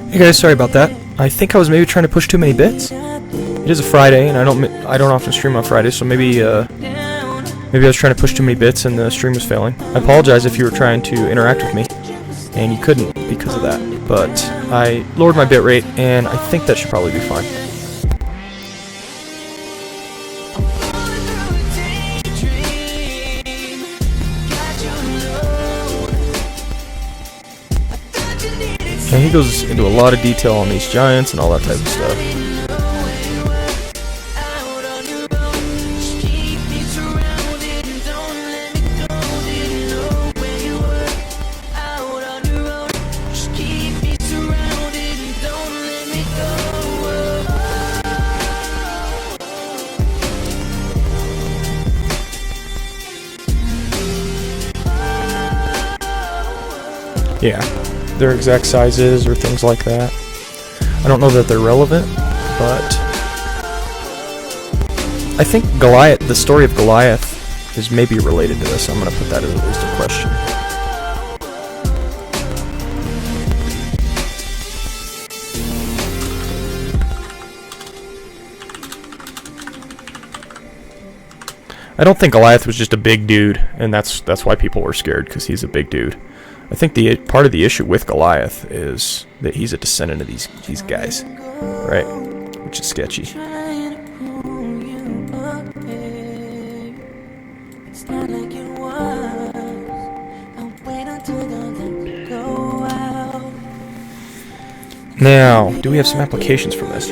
Hey guys, sorry about that. I think I was maybe trying to push too many bits. It is a Friday, and I don't often stream on Fridays, so maybe I was trying to push too many bits and the stream was failing. I apologize if you were trying to interact with me and you couldn't because of that. But I lowered my bit rate, and I think that should probably be fine. And he goes into a lot of detail on these giants and all that type of stuff. Yeah. Their exact sizes or things like that. I don't know that they're relevant, but I think Goliath, the story of Goliath, is maybe related to this. I'm going to put that as at least a question. I don't think Goliath was just a big dude, and that's why people were scared, because he's a big dude. I think the part of the issue with Goliath is that he's a descendant of these guys, right? Which is sketchy. Now, do we have some applications from this?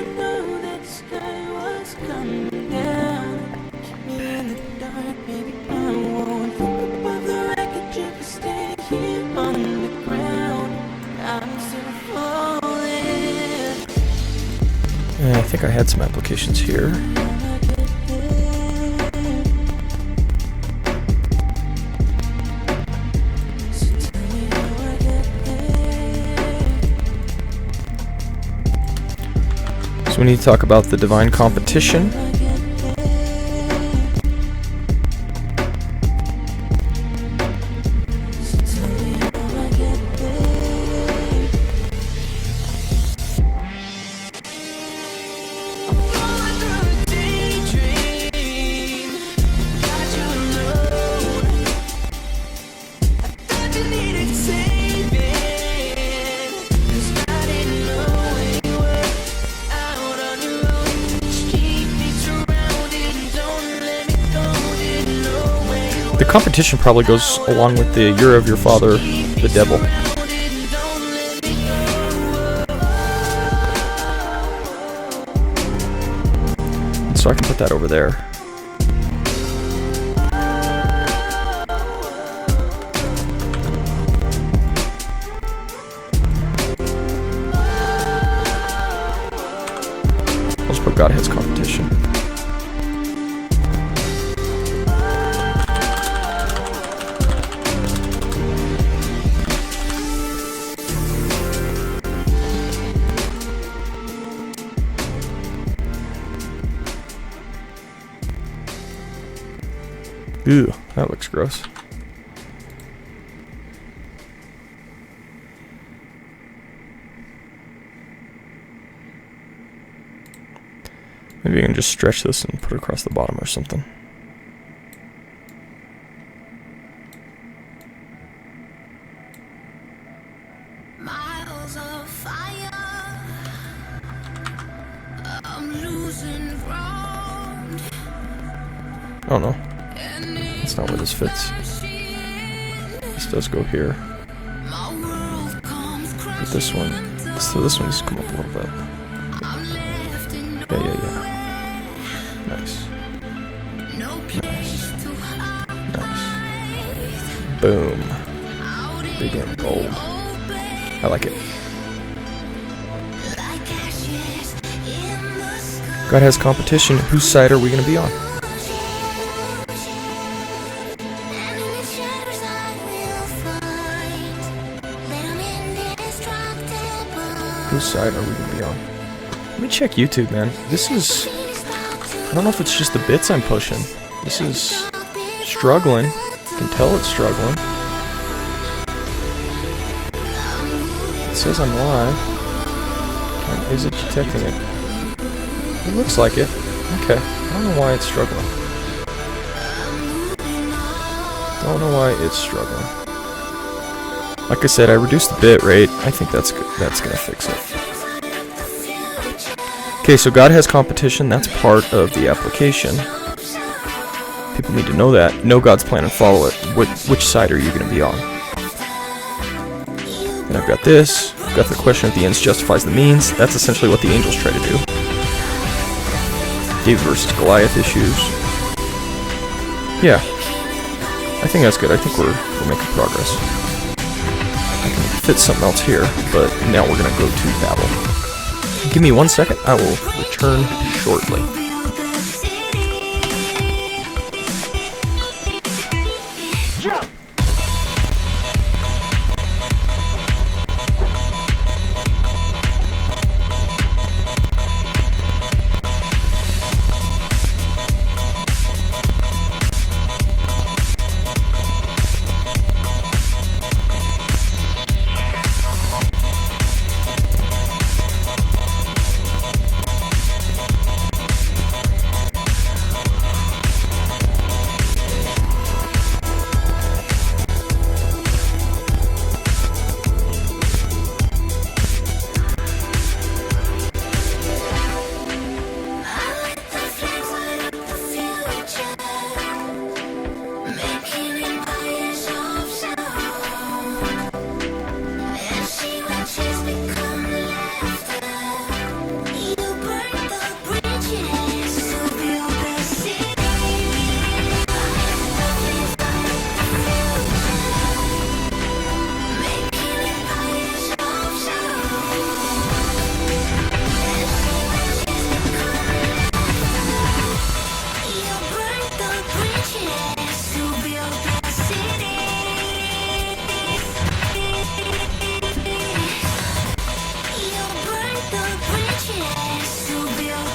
I think I had some applications here. So we need to talk about the divine competition. The competition probably goes along with the Year of Your Father, the Devil. And so I can put that over there. I'll just put Godhead's competition. Ew, that looks gross. Maybe you can just stretch this and put it across the bottom or something. Miles of fire, I'm losing ground. Oh no. That's not where this fits. This does go here. But this one, so this one needs to come up a little bit. Yeah. Nice. Nice. Boom. Big and bold. I like it. God has competition. Whose side are we going to be on? Whose side are we going to be on? Let me check YouTube, man. This is... I don't know if it's just the bits I'm pushing. This is struggling. You can tell it's struggling. It says I'm live. Is it detecting it? It looks like it. Okay. I don't know why it's struggling. Don't know why it's struggling. Like I said, I reduced the bit rate. I think that's good. That's gonna fix it. Okay, so God has competition. That's part of the application. People need to know that. Know God's plan and follow it. Which side are you going to be on? And I've got this. I've got the question at the end justifies the means. That's essentially what the angels try to do. David versus Goliath issues. Yeah. I think that's good. I think we're making progress. I can fit something else here, but now we're going to go to Babel. Give me 1 second. I will return shortly.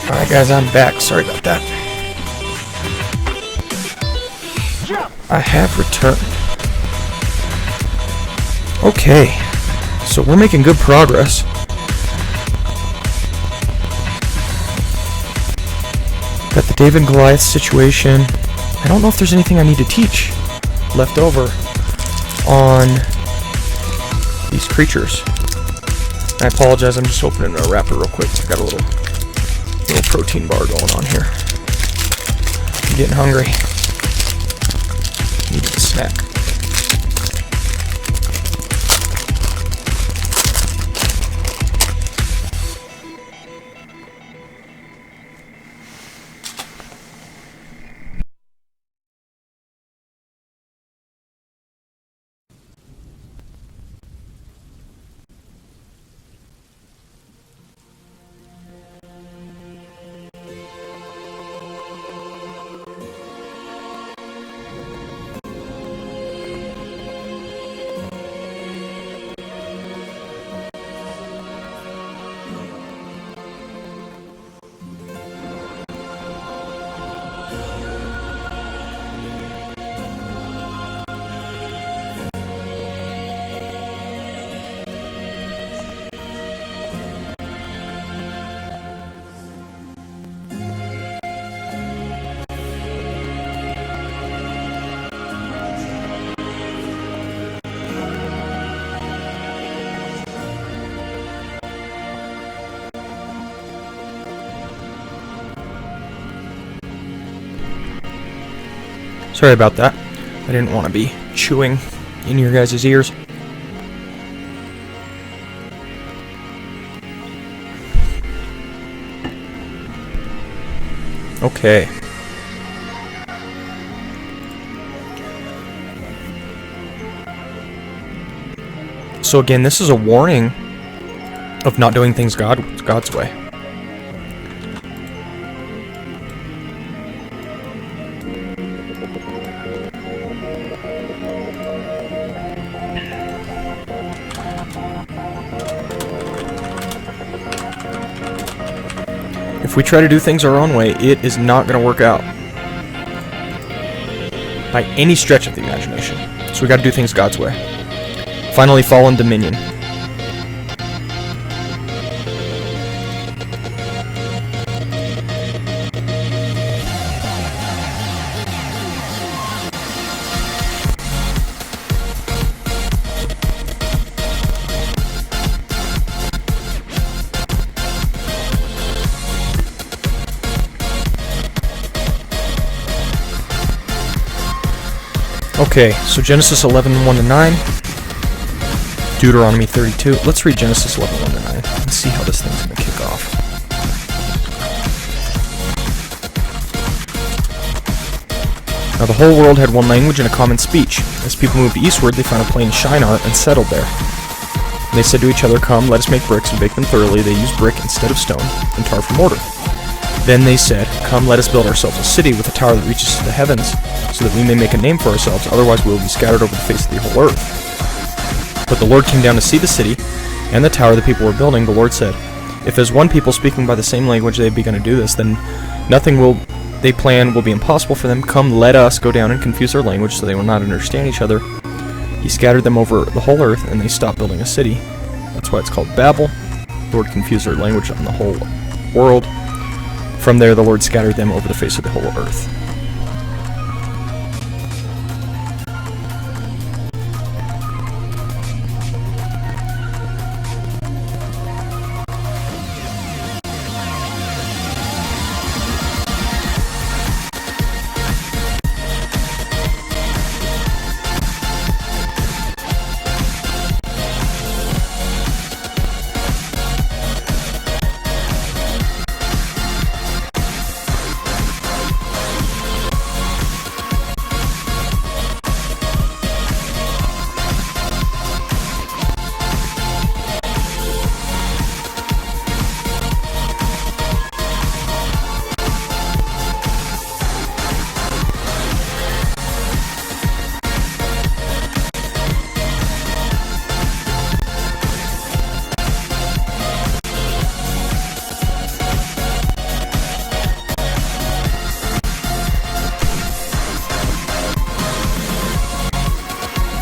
Alright guys, I'm back. Sorry about that. I have returned. Okay, so we're making good progress. Got the David and Goliath situation. I don't know if there's anything I need to teach left over on these creatures. I apologize, I'm just opening a wrapper real quick. I've got a little protein bar going on here. I'm getting hungry. Need a snack. Sorry about that. I didn't want to be chewing in your guys' ears. Okay. So again, this is a warning of not doing things God's way. If we try to do things our own way, it is not going to work out by any stretch of the imagination. So we got to do things God's way. Finally, fallen dominion. Okay, so Genesis 11, 1-9. Deuteronomy 32. Let's read Genesis 11, 1-9 and see how this thing's going to kick off. Now the whole world had one language and a common speech. As people moved eastward, they found a plain Shinar and settled there. And they said to each other, "Come, let us make bricks and bake them thoroughly." They used brick instead of stone, and tar for mortar. Then they said, "Come, let us build ourselves a city with a tower that reaches to the heavens, so that we may make a name for ourselves, otherwise we will be scattered over the face of the whole earth." But the Lord came down to see the city and the tower the people were building. The Lord said, "If as one people speaking by the same language they have begun to do this, then nothing they plan will be impossible for them. Come, let us go down and confuse their language so they will not understand each other." He scattered them over the whole earth, and they stopped building a city. That's why it's called Babel. The Lord confused their language on the whole world. From there, the Lord scattered them over the face of the whole earth.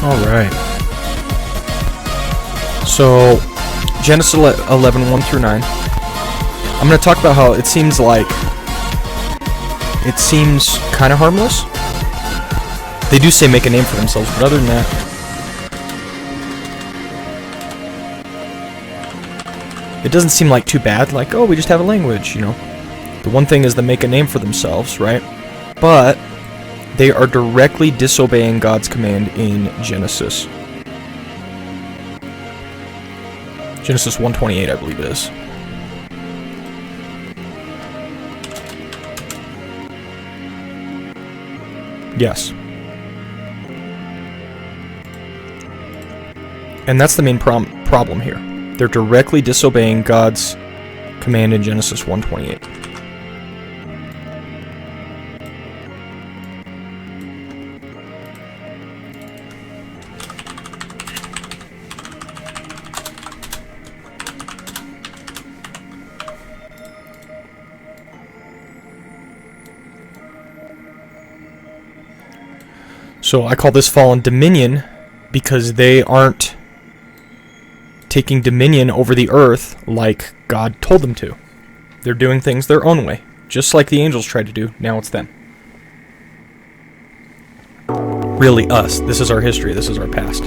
Alright. So, Genesis 11, 1-9. I'm going to talk about how it seems kind of harmless. They do say make a name for themselves, but other than that, it doesn't seem like too bad. Like, oh, we just have a language, you know. The one thing is to make a name for themselves, right? But they are directly disobeying God's command in Genesis. Genesis 1:28, I believe it is. Yes. And that's the main problem here. They're directly disobeying God's command in Genesis 1:28. So I call this fallen dominion because they aren't taking dominion over the earth like God told them to. They're doing things their own way, just like the angels tried to do. Now it's them. Really us. This is our history. This is our past.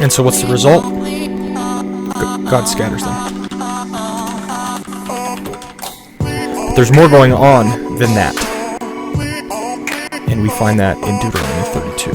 And so what's the result? God scatters them. But there's more going on than that. And we find that in Deuteronomy 32.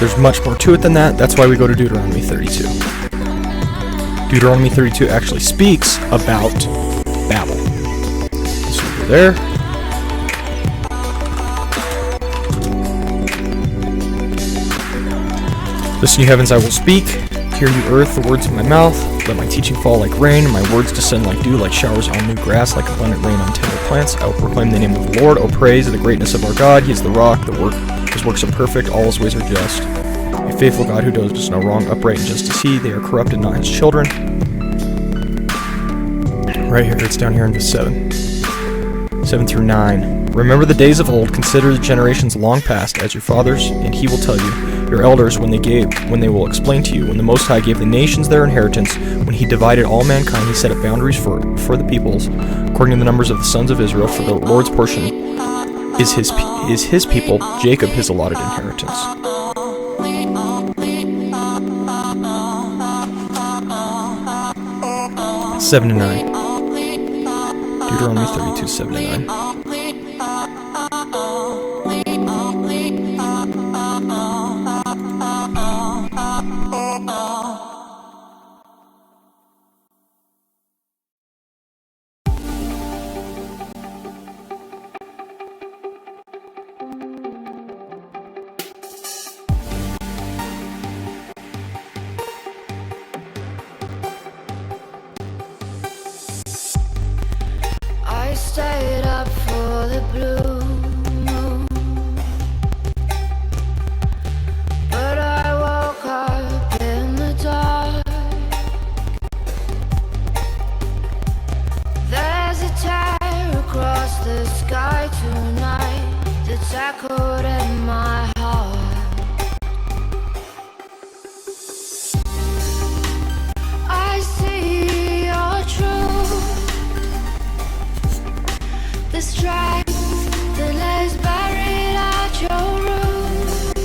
There's much more to it than that. That's why we go to Deuteronomy 32. Deuteronomy 32 actually speaks about Babel. So over there. Listen, you heavens, I will speak. Hear you, earth, the words of my mouth. Let my teaching fall like rain, and my words descend like dew, like showers on new grass, like abundant rain on tender plants. I will proclaim the name of the Lord. O praise the greatness of our God. He is the rock. His works are perfect. All his ways are just. A faithful God who does no wrong, upright and just is he. They are corrupt and not his children. Right here, it's down here in verse 7. 7 through 9. Remember the days of old, consider the generations long past as your fathers, and he will tell you, your elders, when they will explain to you, when the Most High gave the nations their inheritance, when he divided all mankind, he set up boundaries for the peoples, according to the numbers of the sons of Israel, for the Lord's portion is his people, Jacob his allotted inheritance. Seven to 9. Deuteronomy 32, 7 to 9. I stayed up for the blue moon, but I woke up in the dark. There's a tear across the sky tonight that's echoed in my heart. I see your truth, the strength that lies buried at your root.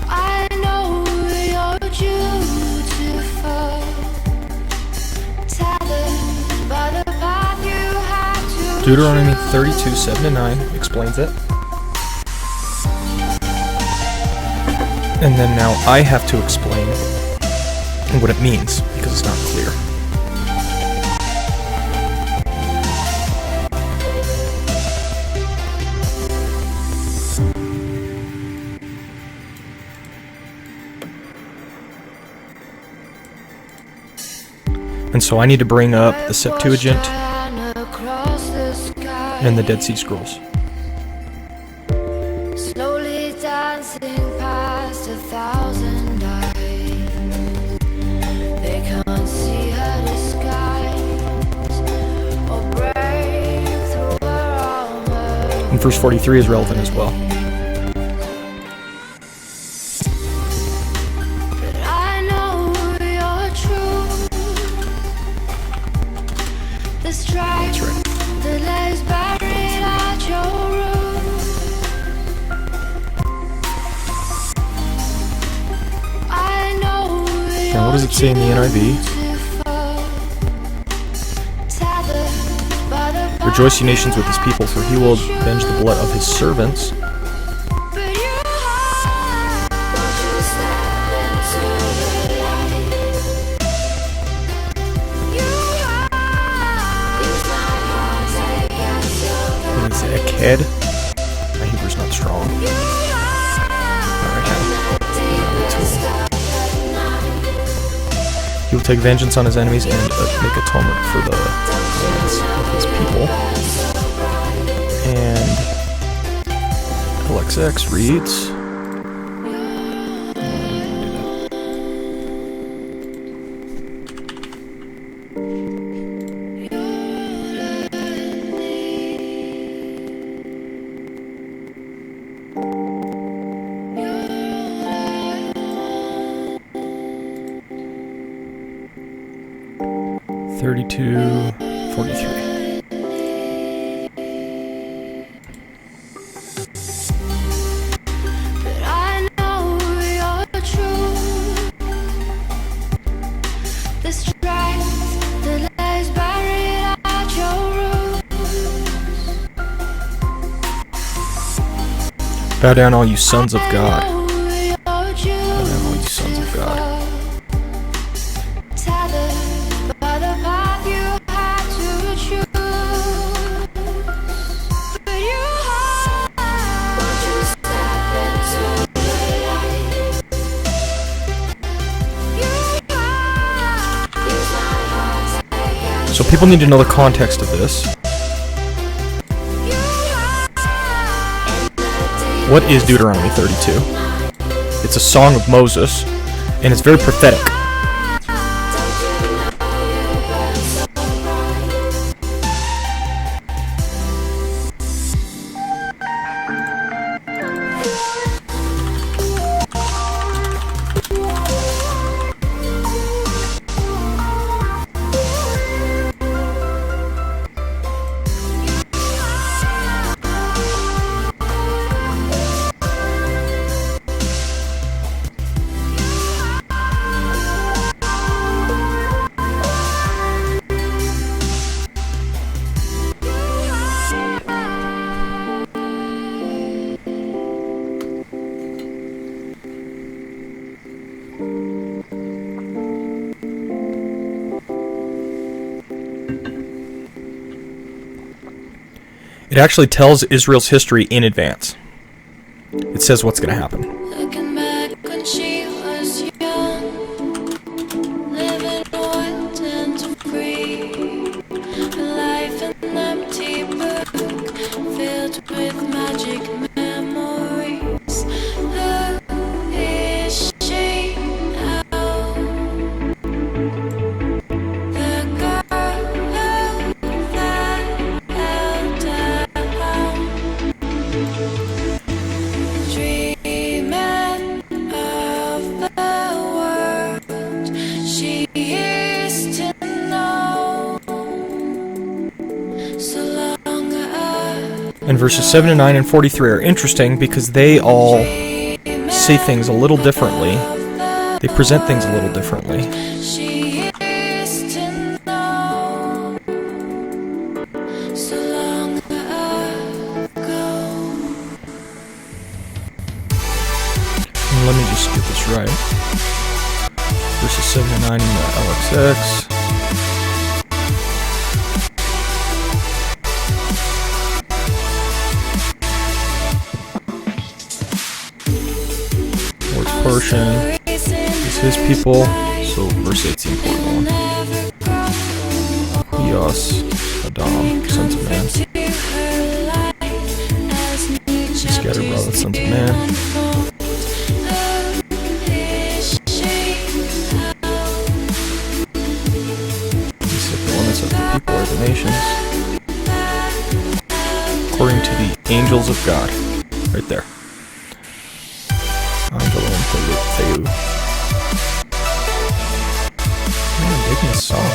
I know you're beautiful, tethered by the path you have to Deuteronomy 32, 7 to 9 explains it. And then now I have to explain what it means, because it's not clear. And so I need to bring up the Septuagint and the Dead Sea Scrolls. slowly dancing past 1,000 eyes. They can't see her disguise or break through her armor. And verse 43 is relevant as well. But I know you're true. The strength That's right. that lies buried at your root. I know Now what does it say in the NIV? Rejoice, you nations, with his people, for he will avenge the blood of his servants. It's a kid. My Hebrew's not strong. Alright, he will take vengeance on his enemies and make atonement for the sins of his people. And LXX reads... $32.43. But I know you're true. The strength that lies buried at your roots. Bow down, all you sons of God. Bow down, all you sons of God. So people need to know the context of this. What is Deuteronomy 32? It's a song of Moses, and it's very prophetic. It actually tells Israel's history in advance. It says what's going to happen. Looking back when she was young, living wild and free, a life an empty book filled with magic memories. Who is she now? The girl that held down, dreaming of the world she used to know so long ago. And verses 7 to 9 and 43 are interesting because they all say things a little differently. They present things a little differently. She used to know so long ago. And let me just get this right. Verses 7 to 9 in the LXX. Lord's portion is his people. So verse 8's the important one. Eos, Adam, sons of man. Scattered abroad the sons of man. He set the limits of the people or the nations. According to the angels of God. Right there. Angelum Theou. I'm digging this song.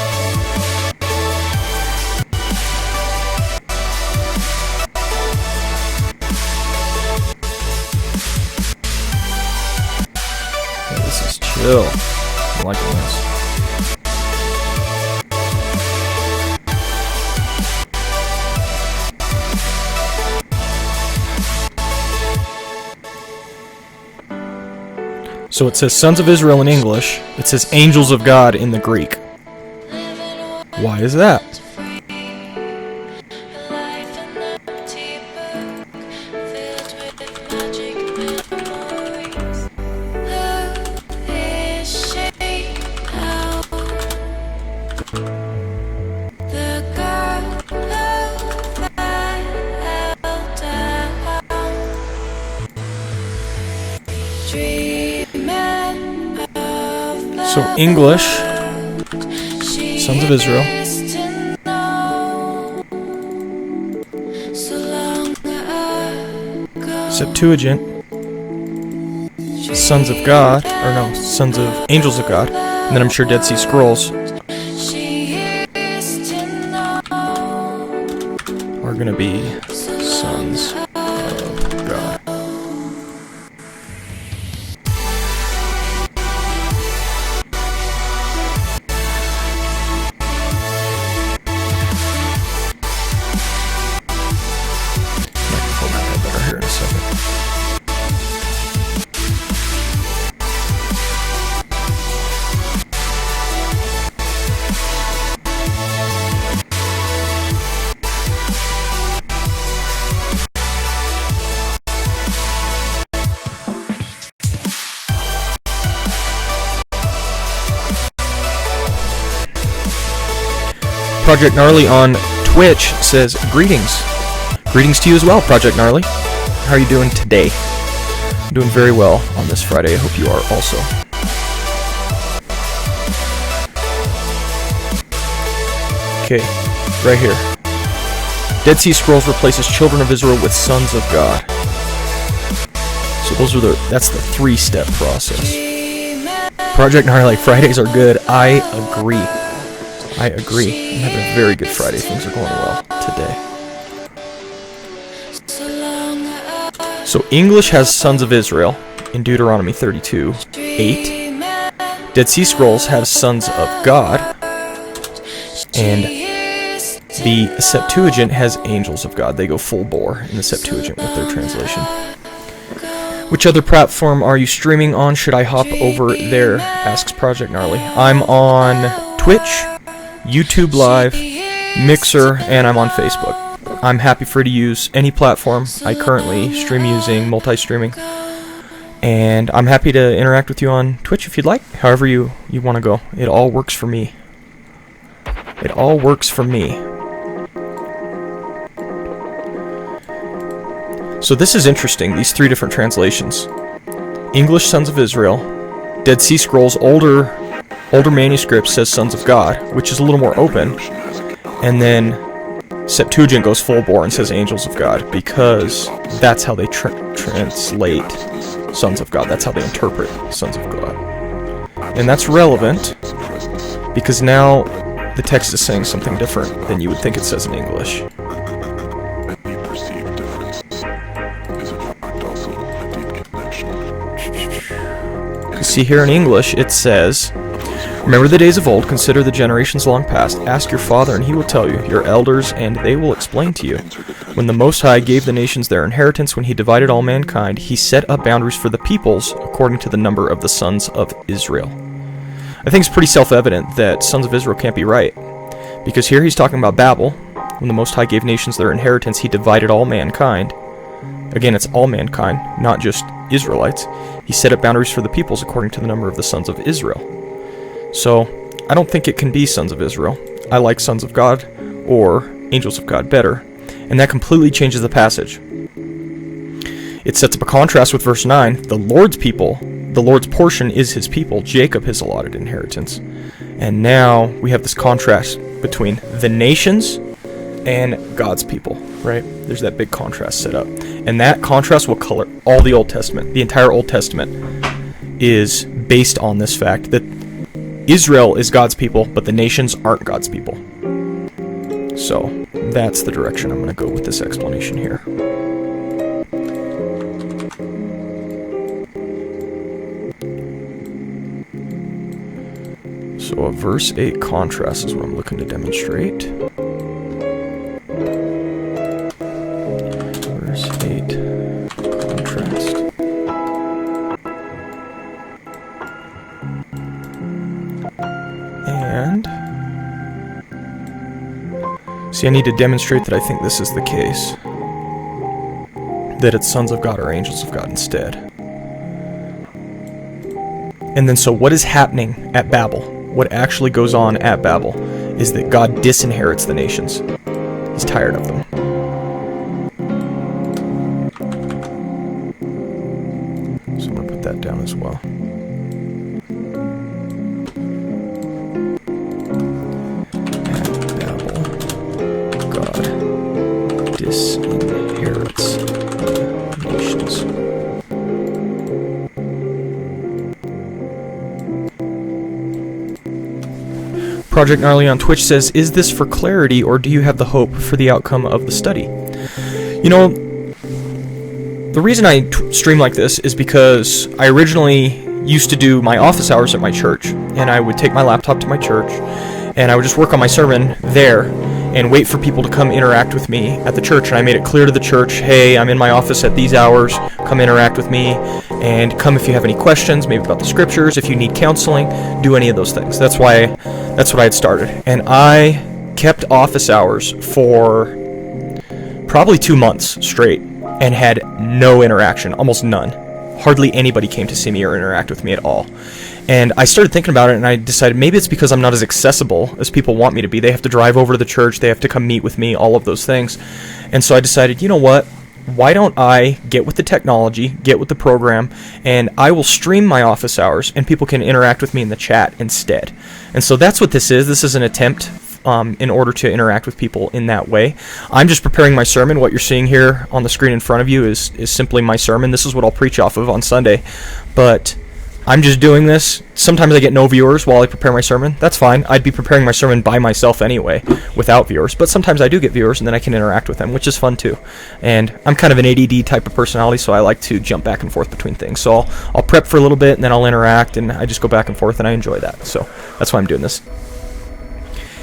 Yeah, this is chill. I'm liking this. So it says sons of Israel in English. It says angels of God in the Greek. Why is that? So English, sons of Israel. Septuagint, sons of God, or no, sons of angels of God. And then I'm sure Dead Sea Scrolls are going to be sons of God. Might format that better here in a second. Project Gnarly on Twitch says, greetings. Greetings to you as well, Project Gnarly. How are you doing today? I'm doing very well on this Friday. I hope you are also. Okay, right here. Dead Sea Scrolls replaces Children of Israel with Sons of God. So that's the 3-step process. Project Gnarly, Fridays are good. I agree. I'm having a very good Friday. Things are going well today. So English has Sons of Israel in Deuteronomy 32:8. Dead Sea Scrolls have Sons of God. And the Septuagint has Angels of God. They go full bore in the Septuagint with their translation. Which other platform are you streaming on? Should I hop over there? Asks Project Gnarly. I'm on Twitch, YouTube Live, Mixer, and I'm on Facebook. I'm happy for you to use any platform. I currently stream using multi-streaming. And I'm happy to interact with you on Twitch if you'd like. However you want to go. It all works for me. It all works for me. So this is interesting, these 3 different translations. English, Sons of Israel. Dead Sea Scrolls, older manuscript says Sons of God, which is a little more open. And then Septuagint goes full bore and says Angels of God, because that's how they translate Sons of God. That's how they interpret Sons of God. And that's relevant, because now the text is saying something different than you would think it says in English. See here in English, it says, remember the days of old, consider the generations long past, ask your father and he will tell you, your elders and they will explain to you. When the Most High gave the nations their inheritance, when he divided all mankind, he set up boundaries for the peoples according to the number of the sons of Israel. I think it's pretty self-evident that sons of Israel can't be right, because here he's talking about Babel. When the Most High gave nations their inheritance, he divided all mankind. Again, it's all mankind, not just Israelites. He set up boundaries for the peoples according to the number of the sons of Israel. So, I don't think it can be sons of Israel. I like sons of God or angels of God better, and that completely changes the passage. It sets up a contrast with verse 9. The Lord's people, the Lord's portion is his people, Jacob his allotted inheritance. And now we have this contrast between the nations and God's people, right? There's that big contrast set up. And that contrast will color all the Old Testament. The entire Old Testament is based on this fact that Israel is God's people, but the nations aren't God's people. So, that's the direction I'm going to go with this explanation here. So a verse 8 contrast is what I'm looking to demonstrate. Verse 8 contrast. And see, I need to demonstrate that I think this is the case. That it's sons of God or angels of God instead. And then so what is happening at Babel? What actually goes on at Babel is that God disinherits the nations. He's tired of them. So I'm going to put that down as well. At Babel, God disinherits nations. Project Gnarly on Twitch says, is this for clarity or do you have the hope for the outcome of the study? You know, the reason I stream like this is because I originally used to do my office hours at my church, and I would take my laptop to my church and I would just work on my sermon there and wait for people to come interact with me at the church. And I made it clear to the church, hey, I'm in my office at these hours, come interact with me, and come if you have any questions, maybe about the scriptures, if you need counseling, do any of those things. That's what I had started. And I kept office hours for probably 2 months straight and had no interaction, almost none. hardly anybody came to see me or interact with me at all. And I started thinking about it, and I decided maybe it's because I'm not as accessible as people want me to be. They have to drive over to the church, they have to come meet with me, all of those things. And so I decided, you know what? Why don't I get with the technology, get with the program, and I will stream my office hours, and people can interact with me in the chat instead. And so that's what this is. This is an attempt in order to interact with people in that way. I'm just preparing my sermon. What you're seeing here on the screen in front of you is simply my sermon. This is what I'll preach off of on Sunday. But I'm just doing this. Sometimes I get no viewers while I prepare my sermon. That's fine. I'd be preparing my sermon by myself anyway, without viewers. But sometimes I do get viewers, and then I can interact with them, which is fun too. And I'm kind of an ADD type of personality, so I like to jump back and forth between things. So I'll prep for a little bit, and then I'll interact, and I just go back and forth, and I enjoy that. So that's why I'm doing this.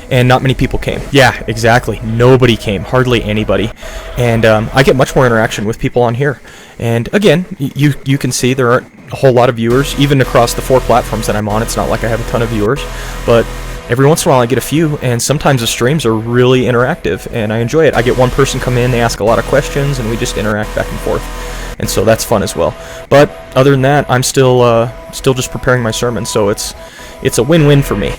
And not many people came. Yeah, exactly. Nobody came. Hardly anybody. And I get much more interaction with people on here. And again, you can see there aren't a whole lot of viewers, even across the 4 platforms that I'm on. It's not like I have a ton of viewers, but every once in a while I get a few, and sometimes the streams are really interactive, and I enjoy it. I get one person come in, they ask a lot of questions, and we just interact back and forth. And so that's fun as well. But other than that, I'm still just preparing my sermon, so it's a win-win for me.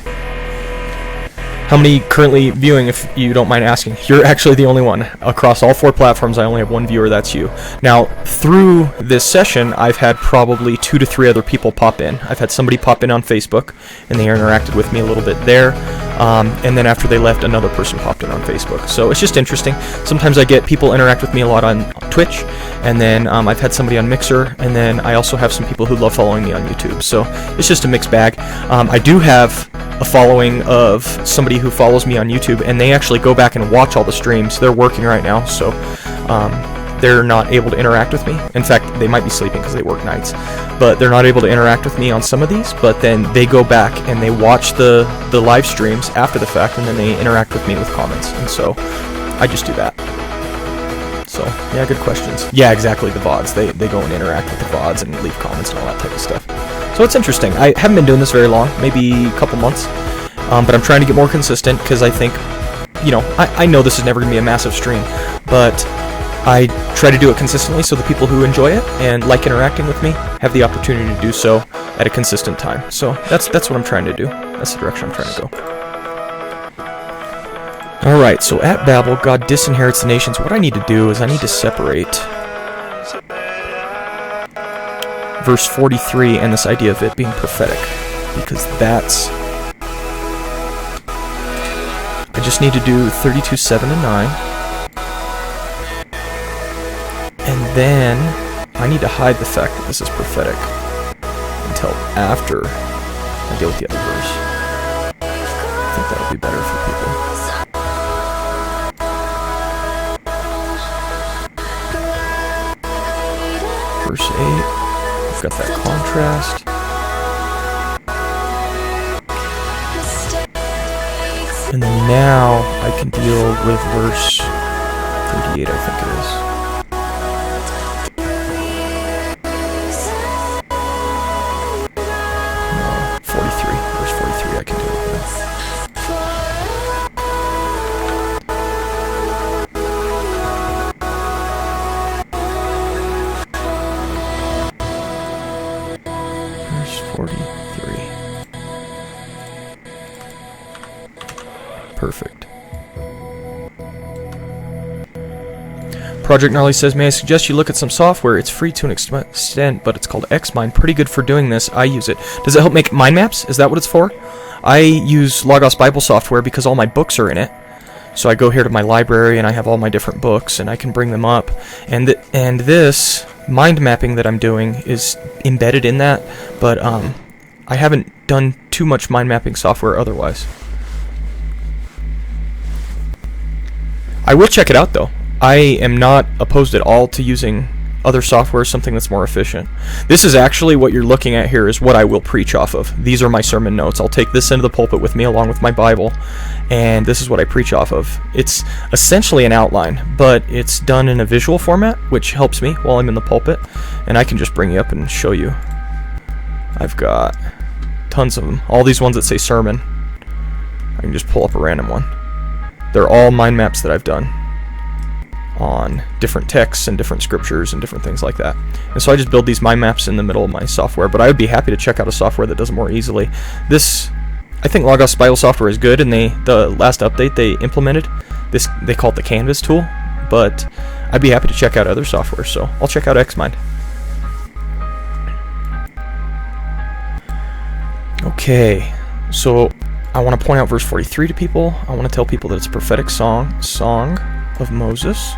How many currently viewing, if you don't mind asking? You're actually the only one. Across all 4 platforms, I only have 1 viewer, that's you. Now, through this session, I've had probably 2 to 3 other people pop in. I've had somebody pop in on Facebook, and they interacted with me a little bit there. And then after they left, another person popped in on Facebook. So it's just interesting. Sometimes I get people interact with me a lot on Twitch, and then I've had somebody on Mixer, and then I also have some people who love following me on YouTube. So it's just a mixed bag. I do have a following of somebody who follows me on YouTube, and they actually go back and watch all the streams. They're working right now, so they're not able to interact with me. In fact, they might be sleeping because they work nights, but they're not able to interact with me on some of these. But then they go back and they watch the live streams after the fact, and then they interact with me with comments. And so I just do that. So yeah, good questions. Yeah, exactly, the VODs. They go and interact with the VODs and leave comments and all that type of stuff. So it's interesting. I haven't been doing this very long, maybe a couple months, but I'm trying to get more consistent because I think, you know, I know this is never going to be a massive stream, but I try to do it consistently so the people who enjoy it and like interacting with me have the opportunity to do so at a consistent time. So that's what I'm trying to do. That's the direction I'm trying to go. Alright, so at Babel, God disinherits the nations. What I need to do is I need to separate verse 43 and this idea of it being prophetic, because that's... I just need to do 32, 7, and 9. And then I need to hide the fact that this is prophetic until after I deal with the other verse. I think that'll be better for people. Verse 8, I've got that contrast. And then now I can deal with verse 38, I think it is. No, 43. Verse 43 I can deal with now. Verse 43. Perfect. Project Gnarly says, may I suggest you look at some software? It's free to an extent, but it's called Xmind. Pretty good for doing this. I use it. Does it help make mind maps? Is that what it's for? I use Logos Bible software because all my books are in it. So I go here to my library and I have all my different books and I can bring them up. And this mind mapping that I'm doing is embedded in that, but I haven't done too much mind mapping software otherwise. I will check it out though. I am not opposed at all to using other software, something that's more efficient. This is actually what you're looking at here is what I will preach off of. These are my sermon notes. I'll take this into the pulpit with me along with my Bible, and this is what I preach off of. It's essentially an outline, but it's done in a visual format, which helps me while I'm in the pulpit, and I can just bring you up and show you. I've got tons of them. All these ones that say sermon. I can just pull up a random one. They're all mind maps that I've done on different texts and different scriptures and different things like that. And so I just build these mind maps in the middle of my software, but I would be happy to check out a software that does it more easily. This, I think Logos Bible software is good, and the last update they implemented this, they call it the Canvas tool, but I'd be happy to check out other software, so I'll check out Xmind. Okay, so I want to point out verse 43 to people. I want to tell people that it's a prophetic song of Moses,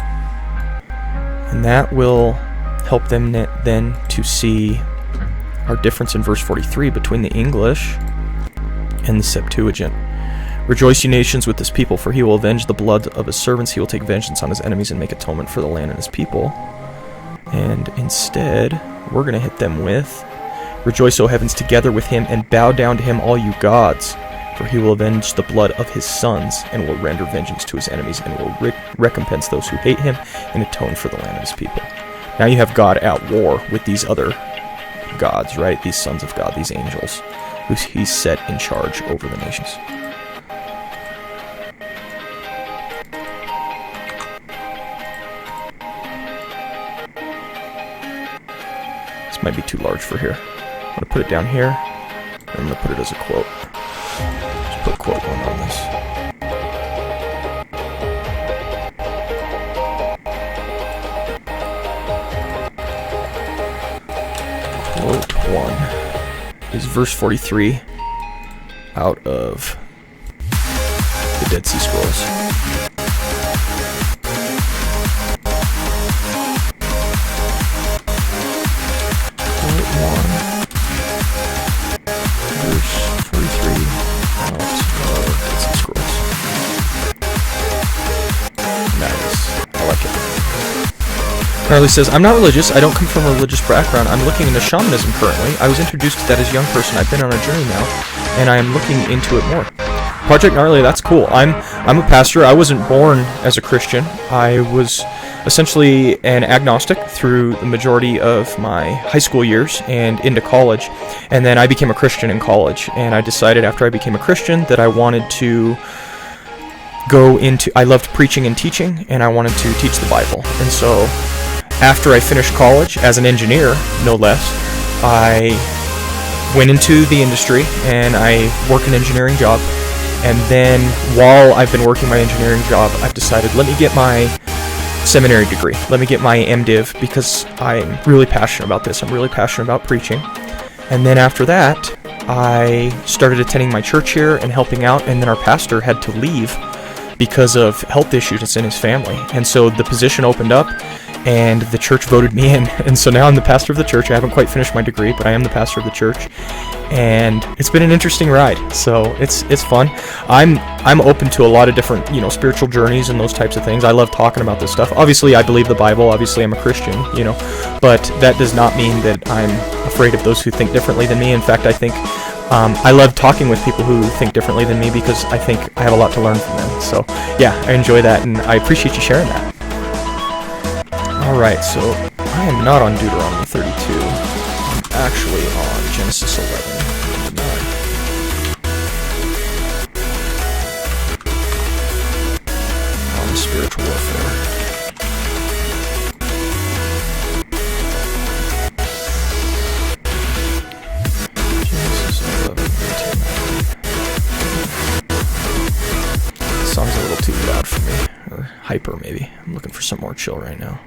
and that will help them then to see our difference in verse 43 between the English and the Septuagint. Rejoice, you nations, with this people, for he will avenge the blood of his servants. He will take vengeance on his enemies and make atonement for the land and his people. And instead, we're going to hit them with, rejoice, O heavens, together with him, and bow down to him, all you gods. For he will avenge the blood of his sons, and will render vengeance to his enemies, and will recompense those who hate him, and atone for the land of his people. Now you have God at war with these other gods, right? These sons of God, these angels, who he's set in charge over the nations. This might be too large for here. I'm going to put it down here, and I'm going to put it as a quote. Just put quote 1 on this. Quote 1 is verse 43 out of the Dead Sea Scrolls. Carly says, I'm not religious. I don't come from a religious background. I'm looking into shamanism currently. I was introduced to that as a young person. I've been on a journey now, and I am looking into it more. Project Gnarly, that's cool. I'm a pastor. I wasn't born as a Christian. I was essentially an agnostic through the majority of my high school years and into college. And then I became a Christian in college. And I decided after I became a Christian that I wanted to I loved preaching and teaching, and I wanted to teach the Bible. And so after I finished college, as an engineer, no less, I went into the industry and I work an engineering job. And then while I've been working my engineering job, I've decided, let me get my seminary degree. Let me get my MDiv, because I'm really passionate about this. I'm really passionate about preaching. And then after that, I started attending my church here and helping out, and then our pastor had to leave because of health issues in his family. And so the position opened up, and the church voted me in. And so now I'm the pastor of the church. I haven't quite finished my degree, but I am the pastor of the church. And it's been an interesting ride. So it's fun. I'm open to a lot of different, spiritual journeys and those types of things. I love talking about this stuff. Obviously, I believe the Bible. Obviously, I'm a Christian, but that does not mean that I'm afraid of those who think differently than me. In fact, I think I love talking with people who think differently than me, because I think I have a lot to learn from them. So yeah, I enjoy that, and I appreciate you sharing that. Alright, so I am not on Deuteronomy 32. I'm actually on Genesis 11. 9. On spiritual warfare. Genesis 11, 18. This song's a little too loud for me. Or hyper, maybe. I'm looking for something more chill right now.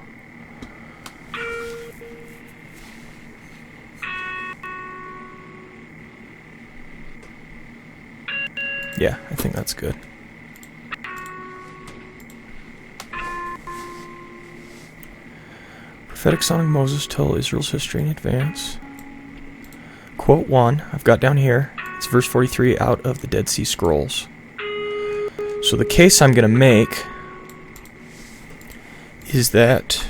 Yeah, I think that's good. Prophetic song of Moses tell Israel's history in advance. Quote 1, I've got down here. It's verse 43 out of the Dead Sea Scrolls. So the case I'm going to make is that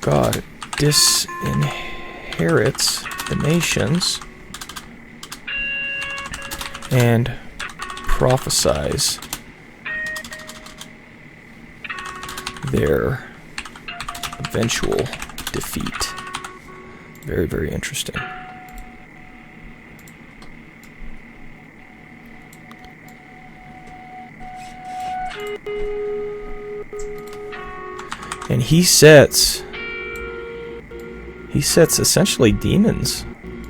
God disinherits the nations and prophesies their eventual defeat. Very, very interesting. And he sets essentially demons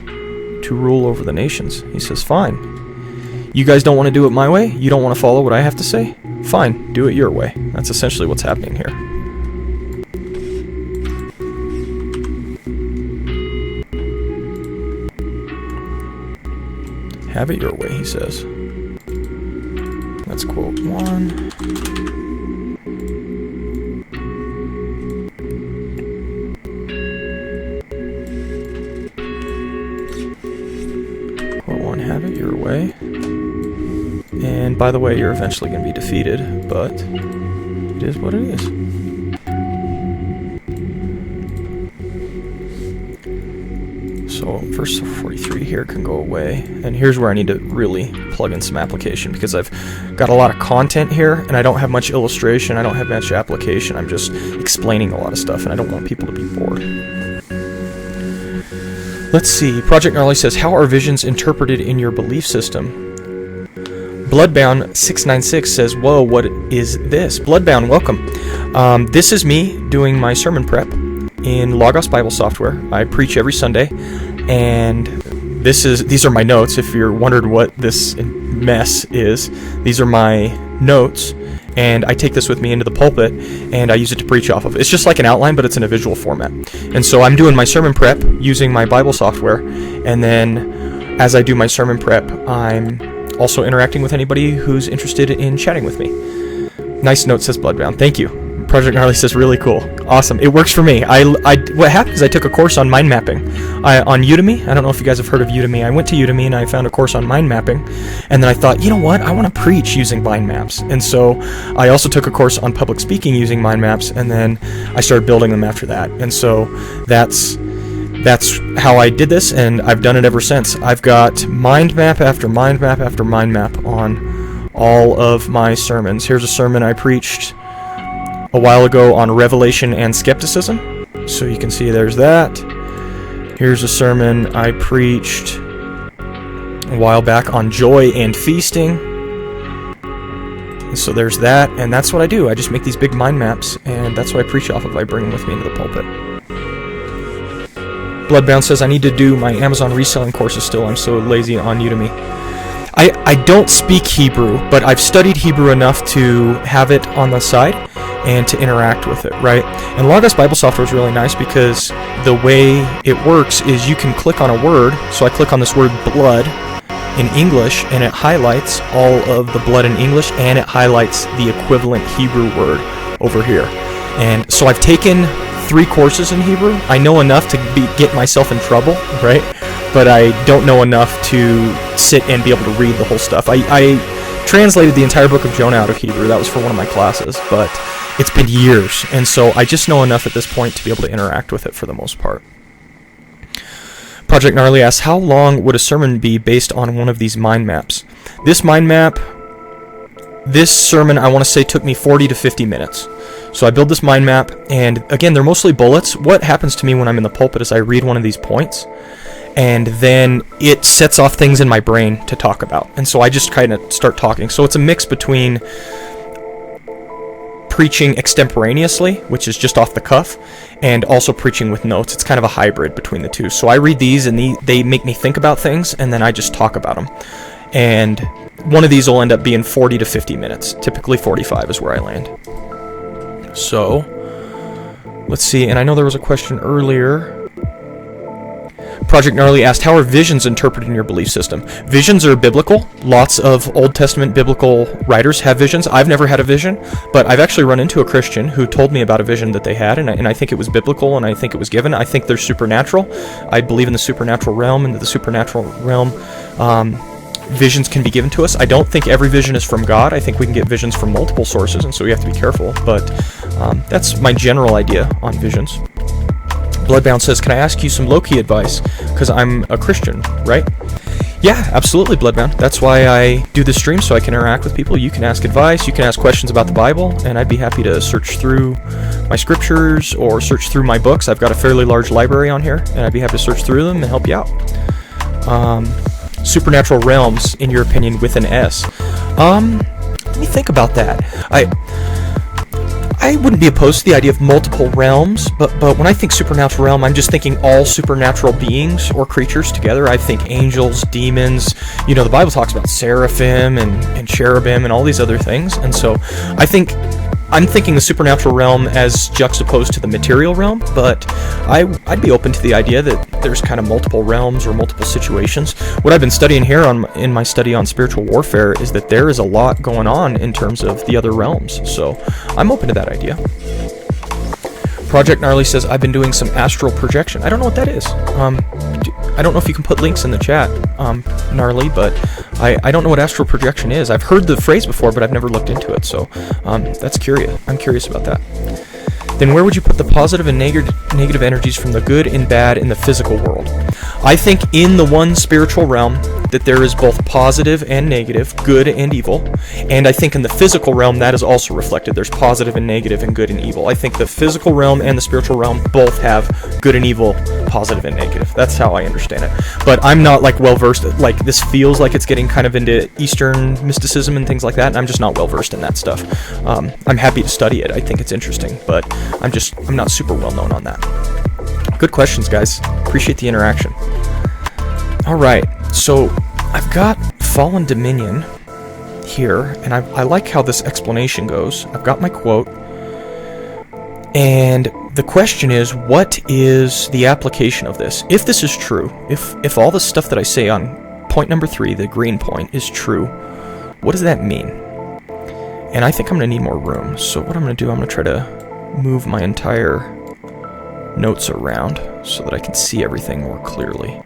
to rule over the nations. He says, fine. You guys don't want to do it my way? You don't want to follow what I have to say? Fine, do it your way. That's essentially what's happening here. Have it your way, he says. Let's quote 1. Quote 1, have it your way. And by the way, you're eventually going to be defeated, but it is what it is. So verse 43 here can go away, and here's where I need to really plug in some application, because I've got a lot of content here and I don't have much illustration, I don't have much application, I'm just explaining a lot of stuff and I don't want people to be bored. Let's see, Project Gnarly says, how are visions interpreted in your belief system? Bloodbound 696 says, whoa, what is this? Bloodbound, welcome. This is me doing my sermon prep in Logos Bible software. I preach every Sunday, and these are my notes. If you're wondered what this mess is, these are my notes, and I take this with me into the pulpit, and I use it to preach off of. It's just like an outline, but it's in a visual format. And so I'm doing my sermon prep using my Bible software, and then as I do my sermon prep, I'm also interacting with anybody who's interested in chatting with me. Nice note, says Bloodbound. Thank you. Project Gnarly says, really cool. Awesome. It works for me. What happened is I took a course on mind mapping on Udemy. I don't know if you guys have heard of Udemy. I went to Udemy and I found a course on mind mapping. And then I thought, you know what? I want to preach using mind maps. And so I also took a course on public speaking using mind maps. And then I started building them after that. And so that's how I did this. And I've done it ever since. I've got mind map after mind map after mind map on all of my sermons. Here's a sermon I preached a while ago on revelation and skepticism, so you can see there's that. Here's a sermon I preached a while back on joy and feasting, and so there's that. And that's what I do. I just make these big mind maps, and that's what I preach off of. I bring them with me into the pulpit. Bloodbound says, I need to do my Amazon reselling courses still. I'm so lazy on Udemy. I don't speak Hebrew, but I've studied Hebrew enough to have it on the side and to interact with it, right? And Logos Bible software is really nice because the way it works is you can click on a word. So I click on this word blood in English, and it highlights all of the blood in English, and it highlights the equivalent Hebrew word over here. And so I've taken 3 courses in Hebrew. I know enough to get myself in trouble, right? But I don't know enough to sit and be able to read the whole stuff. I translated the entire book of Jonah out of Hebrew. That was for one of my classes, but it's been years, and so I just know enough at this point to be able to interact with it for the most part. Project Gnarly asks, how long would a sermon be based on one of these mind maps? This sermon, I want to say, took me 40 to 50 minutes. So I build this mind map, and again, they're mostly bullets. What happens to me when I'm in the pulpit is I read one of these points, and then it sets off things in my brain to talk about. And so I just kind of start talking. So it's a mix between preaching extemporaneously, which is just off the cuff, and also preaching with notes. It's kind of a hybrid between the two. So I read these, and they make me think about things, and then I just talk about them. And one of these will end up being 40 to 50 minutes. Typically 45 is where I land. So, let's see. And I know there was a question earlier. Project Gnarly asked, how are visions interpreted in your belief system? Visions are biblical. Lots of Old Testament biblical writers have visions. I've never had a vision, but I've actually run into a Christian who told me about a vision that they had, and I think it was biblical, and I think it was given. I think they're supernatural. I believe in the supernatural realm, and that the supernatural realm, visions can be given to us. I don't think every vision is from God. I think we can get visions from multiple sources, and so we have to be careful, but that's my general idea on visions. Bloodbound says, can I ask you some low-key advice? Because I'm a Christian, right? Yeah, absolutely, Bloodbound. That's why I do this stream, so I can interact with people. You can ask advice, you can ask questions about the Bible, and I'd be happy to search through my scriptures or search through my books. I've got a fairly large library on here, and I'd be happy to search through them and help you out. Supernatural realms, in your opinion, with an S. Let me think about that. I I wouldn't be opposed to the idea of multiple realms, but when I think supernatural realm, I'm just thinking all supernatural beings or creatures together. I think angels, demons, the Bible talks about seraphim and cherubim and all these other things, and so I'm thinking the supernatural realm as juxtaposed to the material realm, but I'd be open to the idea that there's kind of multiple realms or multiple situations. What I've been studying here in my study on spiritual warfare is that there is a lot going on in terms of the other realms, so I'm open to that idea. Project Gnarly says, I've been doing some astral projection. I don't know what that is. I don't know if you can put links in the chat, Gnarly, but I don't know what astral projection is. I've heard the phrase before, but I've never looked into it, so that's curious. I'm curious about that. Then where would you put the positive and negative energies from the good and bad in the physical world? I think in the one spiritual realm that there is both positive and negative, good and evil, and I think in the physical realm that is also reflected. There's positive and negative and good and evil. I think the physical realm and the spiritual realm both have good and evil, positive and negative. That's how I understand it. But I'm not well versed. This feels like it's getting kind of into Eastern mysticism and things like that, and I'm just not well versed in that stuff. I'm happy to study it. I think it's interesting, but I'm not super well known on that. Good questions, guys. Appreciate the interaction. All right, so I've got Fallen Dominion here, and I like how this explanation goes. I've got my quote, and the question is, what is the application of this? If this is true, if all the stuff that I say on point number 3, the green point, is true, what does that mean? And I think I'm going to need more room, so what I'm going to do, I'm going to try to move my entire notes around so that I can see everything more clearly.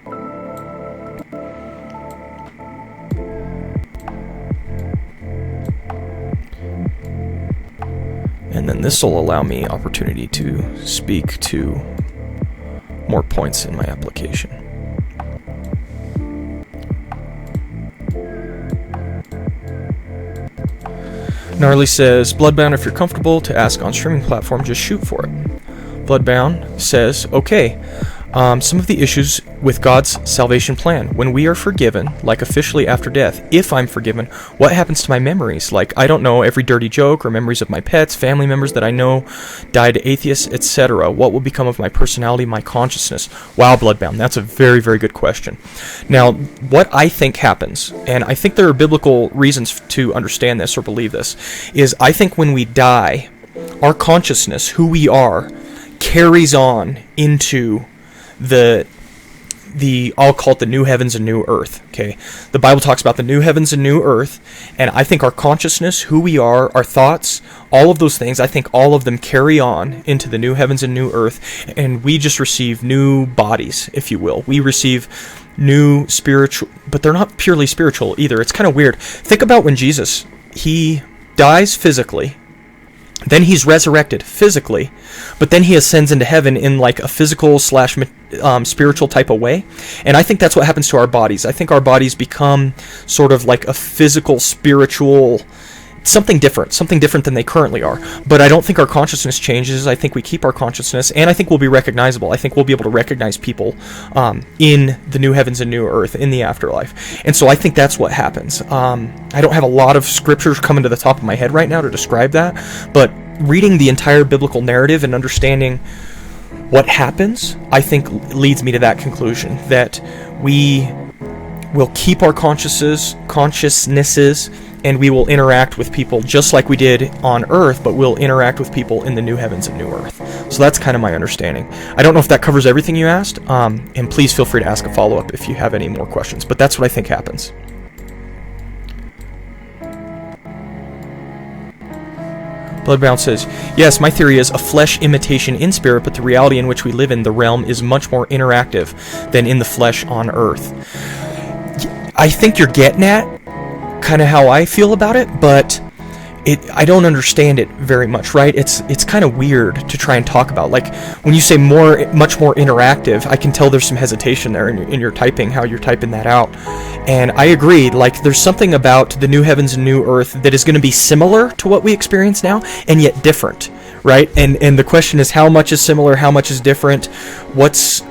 And then this will allow me opportunity to speak to more points in my application. Gnarly says, Bloodbound, if you're comfortable to ask on streaming platform, just shoot for it. Bloodbound says, okay, some of the issues with God's salvation plan. When we are forgiven, like officially after death, if I'm forgiven, what happens to my memories? I don't know, every dirty joke or memories of my pets, family members that I know died atheists, etc. What will become of my personality, my consciousness? Wow, Bloodbound, that's a very, very good question. Now, what I think happens, and I think there are biblical reasons to understand this or believe this, is I think when we die, our consciousness, who we are, carries on into the I'll call it the new heavens and new earth. Okay, the Bible talks about the new heavens and new earth, and I think our consciousness, who we are, our thoughts, all of those things, I think all of them carry on into the new heavens and new earth, and we just receive new bodies, if you will. We receive new spiritual, but they're not purely spiritual either. It's kind of weird. Think about when Jesus, he dies physically, then he's resurrected physically, but then he ascends into heaven in a physical / spiritual type of way. And I think that's what happens to our bodies. I think our bodies become sort of like a physical, spiritual, something different than they currently are. But I don't think our consciousness changes. I think we keep our consciousness, and I think we'll be recognizable. I think we'll be able to recognize people in the new heavens and new earth, in the afterlife. And so I think that's what happens. I don't have a lot of scriptures coming to the top of my head right now to describe that, but reading the entire biblical narrative and understanding what happens, I think leads me to that conclusion, that we will keep our consciousnesses, and we will interact with people just like we did on earth, but we'll interact with people in the new heavens and new earth. So that's kind of my understanding. I don't know if that covers everything you asked, and please feel free to ask a follow-up if you have any more questions, but that's what I think happens. Bloodbound says, yes, my theory is a flesh imitation in spirit, but the reality in which we live in, the realm, is much more interactive than in the flesh on earth. I think you're getting at kind of how I feel about it, but I don't understand it very much, right? It's kind of weird to try and talk about. When you say much more interactive, I can tell there's some hesitation there in your typing, how you're typing that out. And I agree, there's something about the new heavens and new earth that is going to be similar to what we experience now, and yet different, right? And the question is, how much is similar, how much is different, what's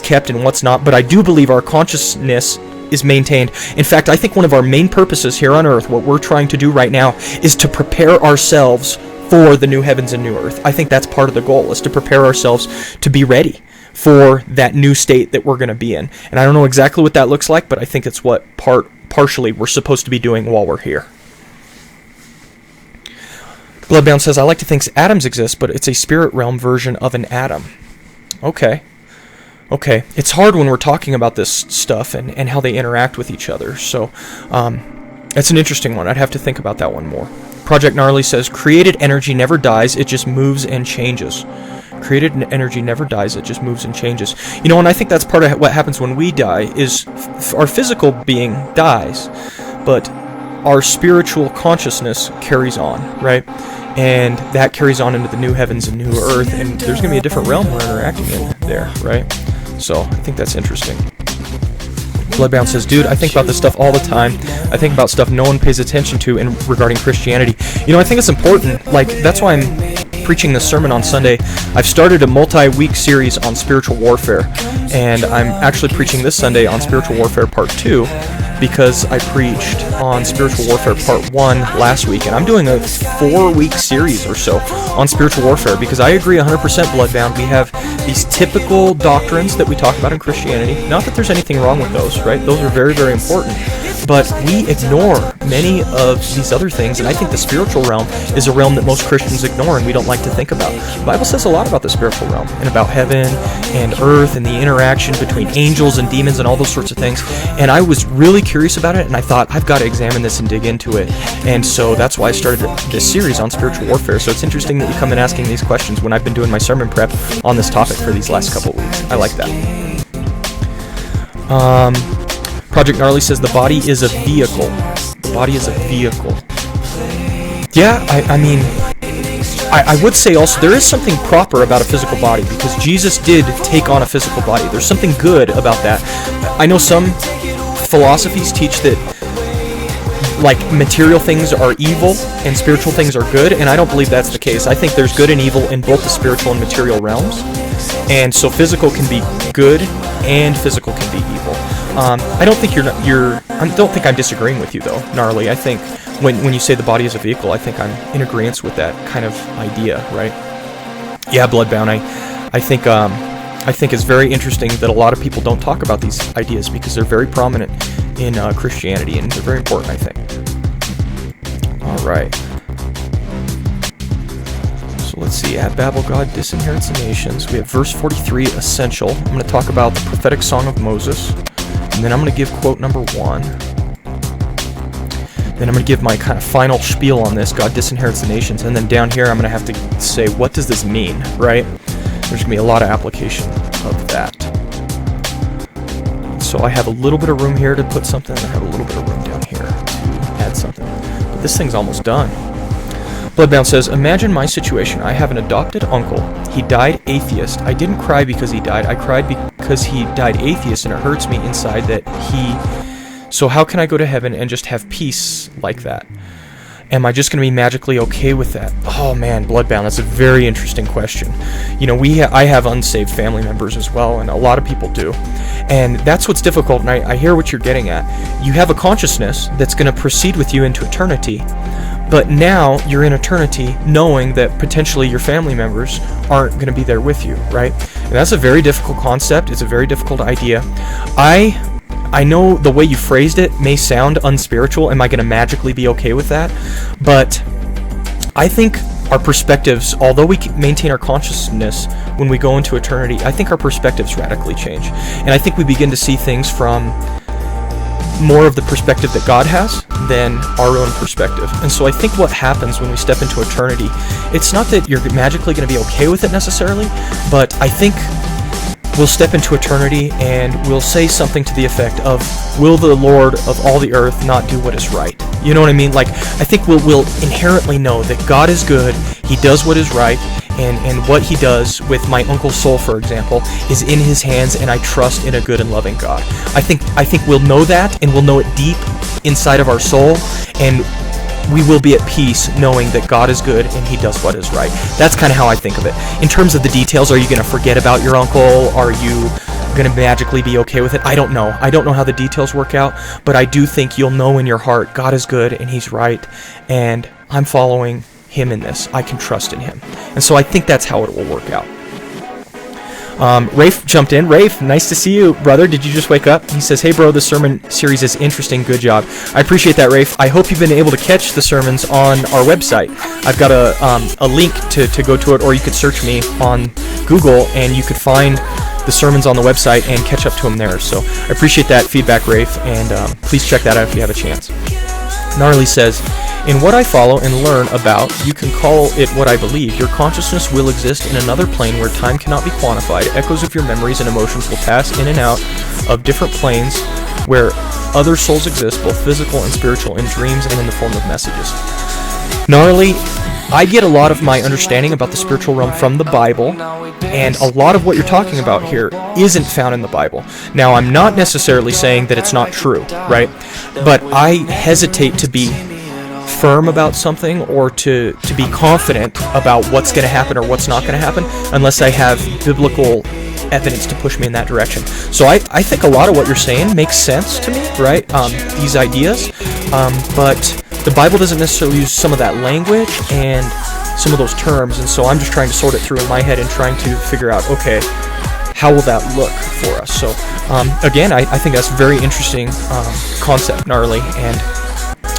kept and what's not. But I do believe our consciousness is maintained. In fact, I think one of our main purposes here on earth, what we're trying to do right now, is to prepare ourselves for the new heavens and new earth. I think that's part of the goal, is to prepare ourselves to be ready for that new state that we're going to be in. And I don't know exactly what that looks like, but I think it's what partially we're supposed to be doing while we're here. Bloodbound says, I like to think atoms exist, but it's a spirit realm version of an atom. Okay. It's hard when we're talking about this stuff and how they interact with each other. So it's an interesting one. I'd have to think about that one more. Project Gnarly says, created energy never dies, it just moves and changes. Created energy never dies, it just moves and changes. You know, and I think that's part of what happens when we die, is our physical being dies, but our spiritual consciousness carries on, right? And that carries on into the new heavens and new earth, and there's going to be a different realm we're interacting in there, right? So I think that's interesting. Bloodbound says, dude, I think about this stuff all the time. I think about stuff no one pays attention to in regarding Christianity. You know, I think it's important. Like, that's why I'm preaching this sermon on Sunday. I've started a multi-week series on spiritual warfare, and I'm actually preaching this Sunday on spiritual warfare part 2, because I preached on spiritual warfare part 1 last week, and I'm doing a 4-week series or so on spiritual warfare, because I agree 100%, Bloodbound. We have these typical doctrines that we talk about in Christianity. Not that there's anything wrong with those, right? Those are very, very important. But we ignore many of these other things, and I think the spiritual realm is a realm that most Christians ignore and we don't like to think about. The Bible says a lot about the spiritual realm, and about heaven and earth and the interaction between angels and demons and all those sorts of things. And I was really curious about it, and I thought, I've got to examine this and dig into it. And so that's why I started this series on spiritual warfare. So it's interesting that you come in asking these questions when I've been doing my sermon prep on this topic for these last couple of weeks. I like that. Project Gnarly says the body is a vehicle. The body is a vehicle. Yeah, I mean, I would say also there is something proper about a physical body, because Jesus did take on a physical body. There's something good about that. I know some philosophies teach that, like, material things are evil and spiritual things are good, and I don't believe that's the case. I think there's good and evil in both the spiritual and material realms, and so physical can be good and physical can be evil. I don't think I don't think I'm disagreeing with you though, Gnarly. I think when you say the body is a vehicle, I think I'm in agreement with that kind of idea, right? Yeah, Bloodbound. I think it's very interesting that a lot of people don't talk about these ideas, because they're very prominent in Christianity, and they're very important, I think. All right. So let's see. At Babel, God disinherits the nations. We have verse 43, essential. I'm going to talk about the prophetic song of Moses, and then I'm going to give quote number 1. Then I'm going to give my kind of final spiel on this. God disinherits the nations, and then down here I'm going to have to say, what does this mean, right? There's going to be a lot of application of that. So I have a little bit of room here to put something, and I have a little bit of room down here to add something. But this thing's almost done. Bloodbound says, imagine my situation. I have an adopted uncle. He died atheist. I didn't cry because he died. I cried because he died atheist, and it hurts me inside that he... So how can I go to heaven and just have peace like that? Am I just going to be magically okay with that? Oh man, Bloodbound, that's a very interesting question. You know, I have unsaved family members as well, and a lot of people do. And that's what's difficult, and I hear what you're getting at. You have a consciousness that's going to proceed with you into eternity, but now you're in eternity knowing that potentially your family members aren't going to be there with you, right? And that's a very difficult concept. It's a very difficult idea. I know the way you phrased it may sound unspiritual. Am I going to magically be okay with that? But I think our perspectives, although we maintain our consciousness when we go into eternity, I think our perspectives radically change. And I think we begin to see things from more of the perspective that God has than our own perspective. And so I think what happens when we step into eternity, it's not that you're magically going to be okay with it necessarily, but I think we'll step into eternity and we'll say something to the effect of, will the Lord of all the earth not do what is right? You know what I mean? Like, I think we'll inherently know that God is good, He does what is right, and what He does with my uncle's soul, for example, is in His hands, and I trust in a good and loving God. I think we'll know that, and we'll know it deep inside of our soul, and we will be at peace knowing that God is good and He does what is right. That's kind of how I think of it. In terms of the details, are you going to forget about your uncle? Are you going to magically be okay with it? I don't know. I don't know how the details work out, but I do think you'll know in your heart God is good and He's right, and I'm following him in this. I can trust in him. And so I think that's how it will work out. Rafe jumped in. Rafe, nice to see you, brother. Did you just wake up? He says, hey, bro, the sermon series is interesting. Good job. I appreciate that, Rafe. I hope you've been able to catch the sermons on our website. I've got a link to go to it, or you could search me on Google, and you could find the sermons on the website and catch up to them there. So I appreciate that feedback, Rafe, and please check that out if you have a chance. Gnarly says, in what I follow and learn about, you can call it what I believe. Your consciousness will exist in another plane where time cannot be quantified. Echoes of your memories and emotions will pass in and out of different planes where other souls exist, both physical and spiritual, in dreams and in the form of messages. Gnarly, I get a lot of my understanding about the spiritual realm from the Bible, and a lot of what you're talking about here isn't found in the Bible. Now, I'm not necessarily saying that it's not true, right? But I hesitate to be firm about something or to be confident about what's going to happen or what's not going to happen unless I have biblical evidence to push me in that direction. So I think a lot of what you're saying makes sense to me, right? These ideas, but the Bible doesn't necessarily use some of that language and some of those terms, and so I'm just trying to sort it through in my head and trying to figure out, okay, how will that look for us? So again, I think that's a very interesting concept, Gnarly, and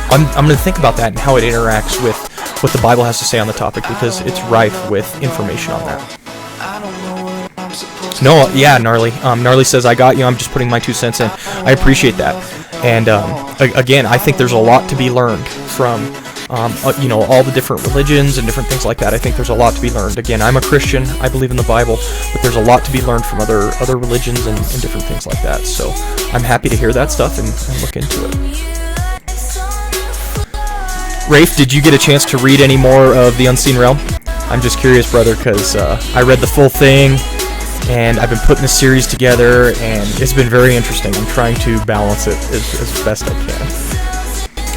I'm going to think about that and how it interacts with what the Bible has to say on the topic, because it's rife with information on that. No, yeah, Gnarly. Gnarly says, I got you. I'm just putting my 2 cents in. I appreciate that. And again, I think there's a lot to be learned from, all the different religions and different things like that. I think there's a lot to be learned. Again, I'm a Christian. I believe in the Bible, but there's a lot to be learned from other religions and different things like that. So I'm happy to hear that stuff and look into it. Rafe, did you get a chance to read any more of The Unseen Realm? I'm just curious, brother, because I read the full thing, and I've been putting this series together, and it's been very interesting. I'm trying to balance it as best I can.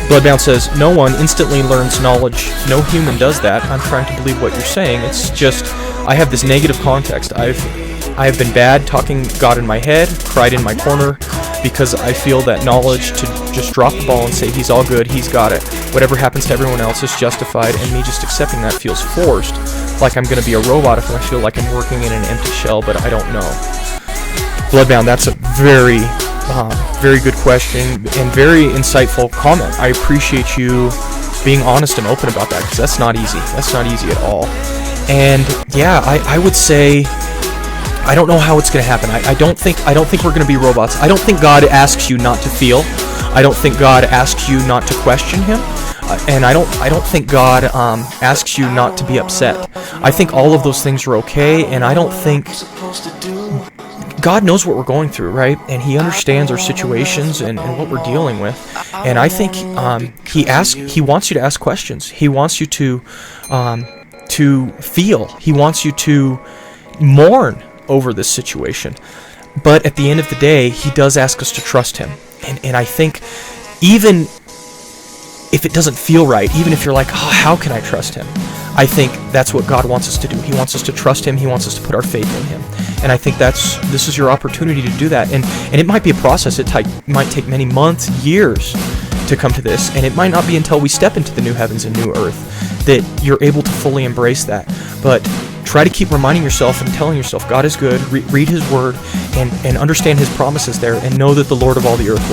Bloodbound says, no one instantly learns knowledge. No human does that. I'm trying to believe what you're saying. It's just, I have this negative context. I have been bad, talking God in my head, cried in my corner, because I feel that knowledge to just drop the ball and say he's all good, he's got it. Whatever happens to everyone else is justified, and me just accepting that feels forced, like I'm going to be a robot if I feel like I'm working in an empty shell, but I don't know. Bloodbound, that's a very good question and very insightful comment. I appreciate you being honest and open about that, because that's not easy. That's not easy at all. And yeah, I would say, I don't know how it's going to happen. I don't think we're going to be robots. I don't think God asks you not to feel. I don't think God asks you not to question Him, and I don't think God asks you not to be upset. I think all of those things are okay, and I don't think God knows what we're going through, right? And He understands our situations and what we're dealing with. And I think He wants you to ask questions. He wants you to feel. He wants you to mourn over this situation. But at the end of the day, He does ask us to trust Him. And I think even if it doesn't feel right, even if you're like, oh, how can I trust Him? I think that's what God wants us to do. He wants us to trust Him. He wants us to put our faith in Him. And I think this is your opportunity to do that. And it might be a process. It might take many months, years to come to this. And it might not be until we step into the new heavens and new earth that you're able to fully embrace that. But try to keep reminding yourself and telling yourself God is good, read His Word, and understand His promises there, and know that the Lord of all the earth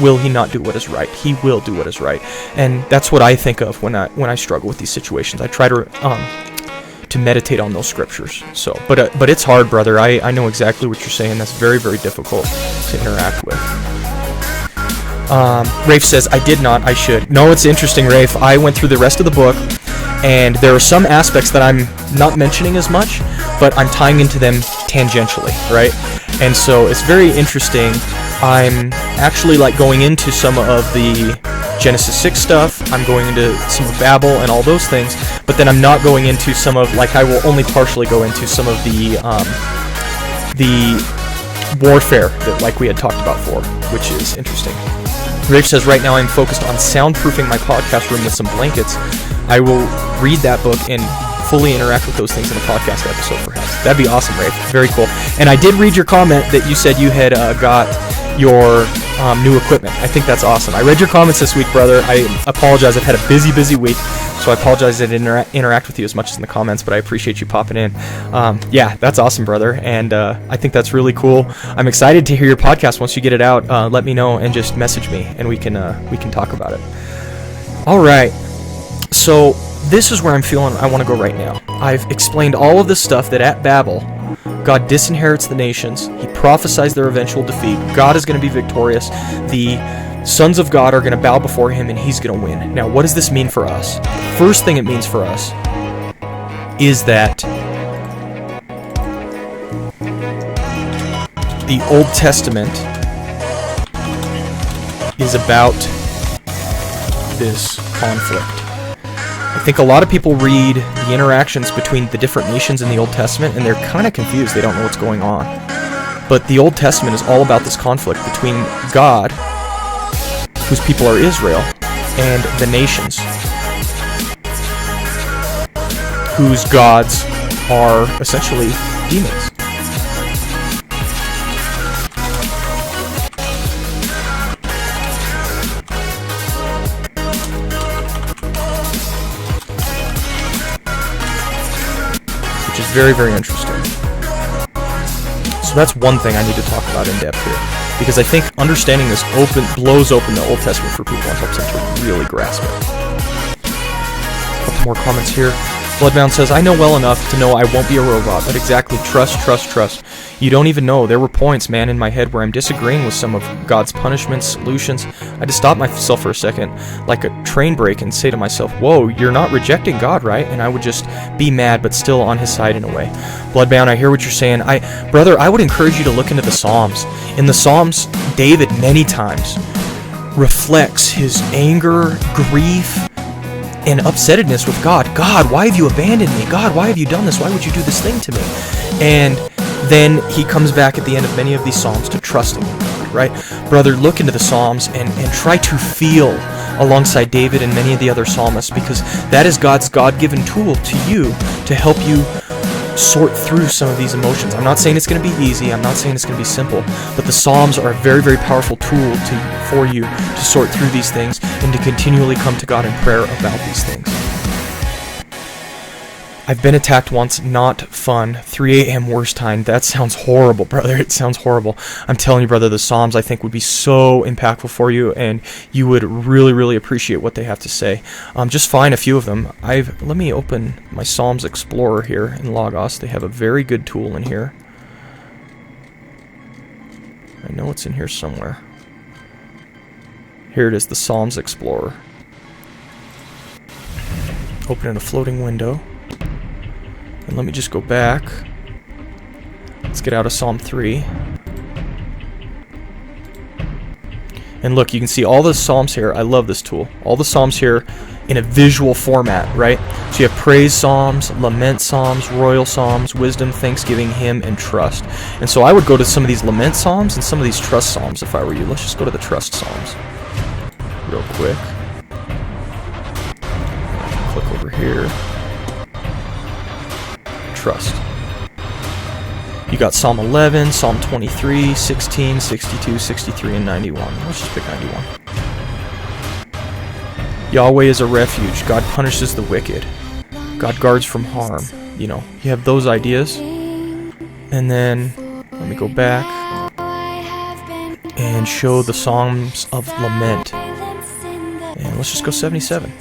will He not do what is right. He will do what is right. And that's what I think of when I struggle with these situations. I try to meditate on those scriptures. So, but it's hard, brother. I know exactly what you're saying. That's very, very difficult to interact with. Rafe says, I did not, I should. No, it's interesting, Rafe. I went through the rest of the book, and there are some aspects that I'm not mentioning as much, but I'm tying into them tangentially, right? And so it's very interesting. I'm actually going into some of the Genesis 6 stuff. I'm going into some of Babel and all those things, but then I'm not going into some of, I will only partially go into some of the warfare that we had talked about before, which is interesting. Rich says, right now I'm focused on soundproofing my podcast room with some blankets. I will read that book and fully interact with those things in a podcast episode, perhaps. That'd be awesome, Rafe. Very cool. And I did read your comment that you said you had got your new equipment. I think that's awesome. I read your comments this week, brother. I apologize. I've had a busy week, So I apologize I didn't interact with you as much as in the comments, but I appreciate you popping in. Yeah, that's awesome, brother, and I think that's really cool. I'm excited to hear your podcast. Once you get it out, let me know and just message me, and we can talk about it. All right, so this is where I'm feeling I want to go right now. I've explained all of this stuff that at Babel, God disinherits the nations. He prophesies their eventual defeat. God is going to be victorious. The sons of God are going to bow before him, and he's going to win. Now, what does this mean for us? The first thing it means for us is that the Old Testament is about this conflict. I think a lot of people read the interactions between the different nations in the Old Testament, and they're kind of confused. They don't know what's going on. But the Old Testament is all about this conflict between God, whose people are Israel, and the nations, whose gods are essentially demons. Which is very, very interesting. So that's one thing I need to talk about in depth here, because I think understanding this blows open the Old Testament for people and helps them to really grasp it. A couple more comments here. Bloodbound says, I know well enough to know I won't be a robot, but exactly, trust. You don't even know. There were points, man, in my head where I'm disagreeing with some of God's punishments, solutions. I had to stop myself for a second, like a train brake, and say to myself, whoa, you're not rejecting God, right? And I would just be mad, but still on his side in a way. Bloodbound, I hear what you're saying. Brother, I would encourage you to look into the Psalms. In the Psalms, David many times reflects his anger, grief, and upsettedness with God. God, why have you abandoned me? God, why have you done this? Why would you do this thing to me? And then he comes back at the end of many of these Psalms to trusting in God, right? Brother, look into the Psalms and try to feel alongside David and many of the other psalmists, because that is God's God-given tool to you to help you sort through some of these emotions. I'm not saying it's going to be easy. I'm not saying it's going to be simple, but the Psalms are a very, very powerful tool for you to sort through these things and to continually come to God in prayer about these things. I've been attacked once, not fun. 3 a.m. worst time. That sounds horrible, brother. It sounds horrible. I'm telling you, brother, the Psalms I think would be so impactful for you, and you would really, really appreciate what they have to say. Just find a few of them. Let me open my Psalms Explorer here in Logos. They have a very good tool in here. I know it's in here somewhere. Here it is, the Psalms Explorer. Open in a floating window. And let me just go back. Let's get out of Psalm 3. And look, you can see all the Psalms here. I love this tool. All the Psalms here in a visual format, right? So you have praise Psalms, lament Psalms, royal Psalms, wisdom, thanksgiving, hymn, and trust. And so I would go to some of these lament Psalms and some of these trust Psalms if I were you. Let's just go to the trust Psalms real quick. Click over here. Trust. You got Psalm 11, Psalm 23, 16, 62, 63, and 91. Let's just pick 91. Yahweh is a refuge. God punishes the wicked. God guards from harm. You know, you have those ideas. And then, let me go back and show the Psalms of Lament. And let's just go 77.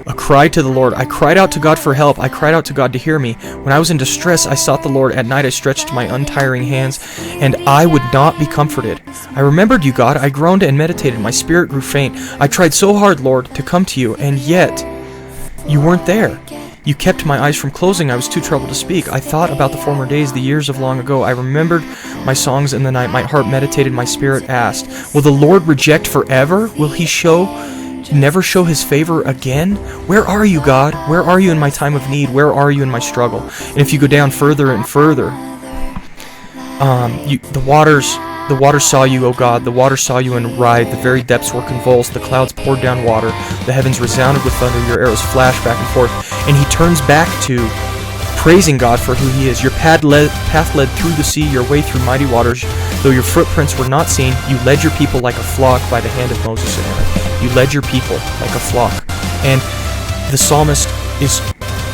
A cry to the Lord. I cried out to God for help. I cried out to God to hear me. When I was in distress, I sought the Lord. At night I stretched my untiring hands, and I would not be comforted. I remembered you, God. I groaned and meditated. My spirit grew faint. I tried so hard, Lord, to come to you, and yet you weren't there. You kept my eyes from closing. I was too troubled to speak. I thought about the former days, the years of long ago. I remembered my songs in the night. My heart meditated. My spirit asked, will the Lord reject forever? Will he never show his favor again? Where are you, God? Where are you in my time of need? Where are you in my struggle? And if you go down further and further, the waters saw you, O God. The waters saw you and writhed. The very depths were convulsed. The clouds poured down water. The heavens resounded with thunder. Your arrows flashed back and forth. And he turns back to praising God for who he is. Your path led through the sea, your way through mighty waters. Though your footprints were not seen, you led your people like a flock by the hand of Moses and Aaron. You led your people like a flock. And the psalmist is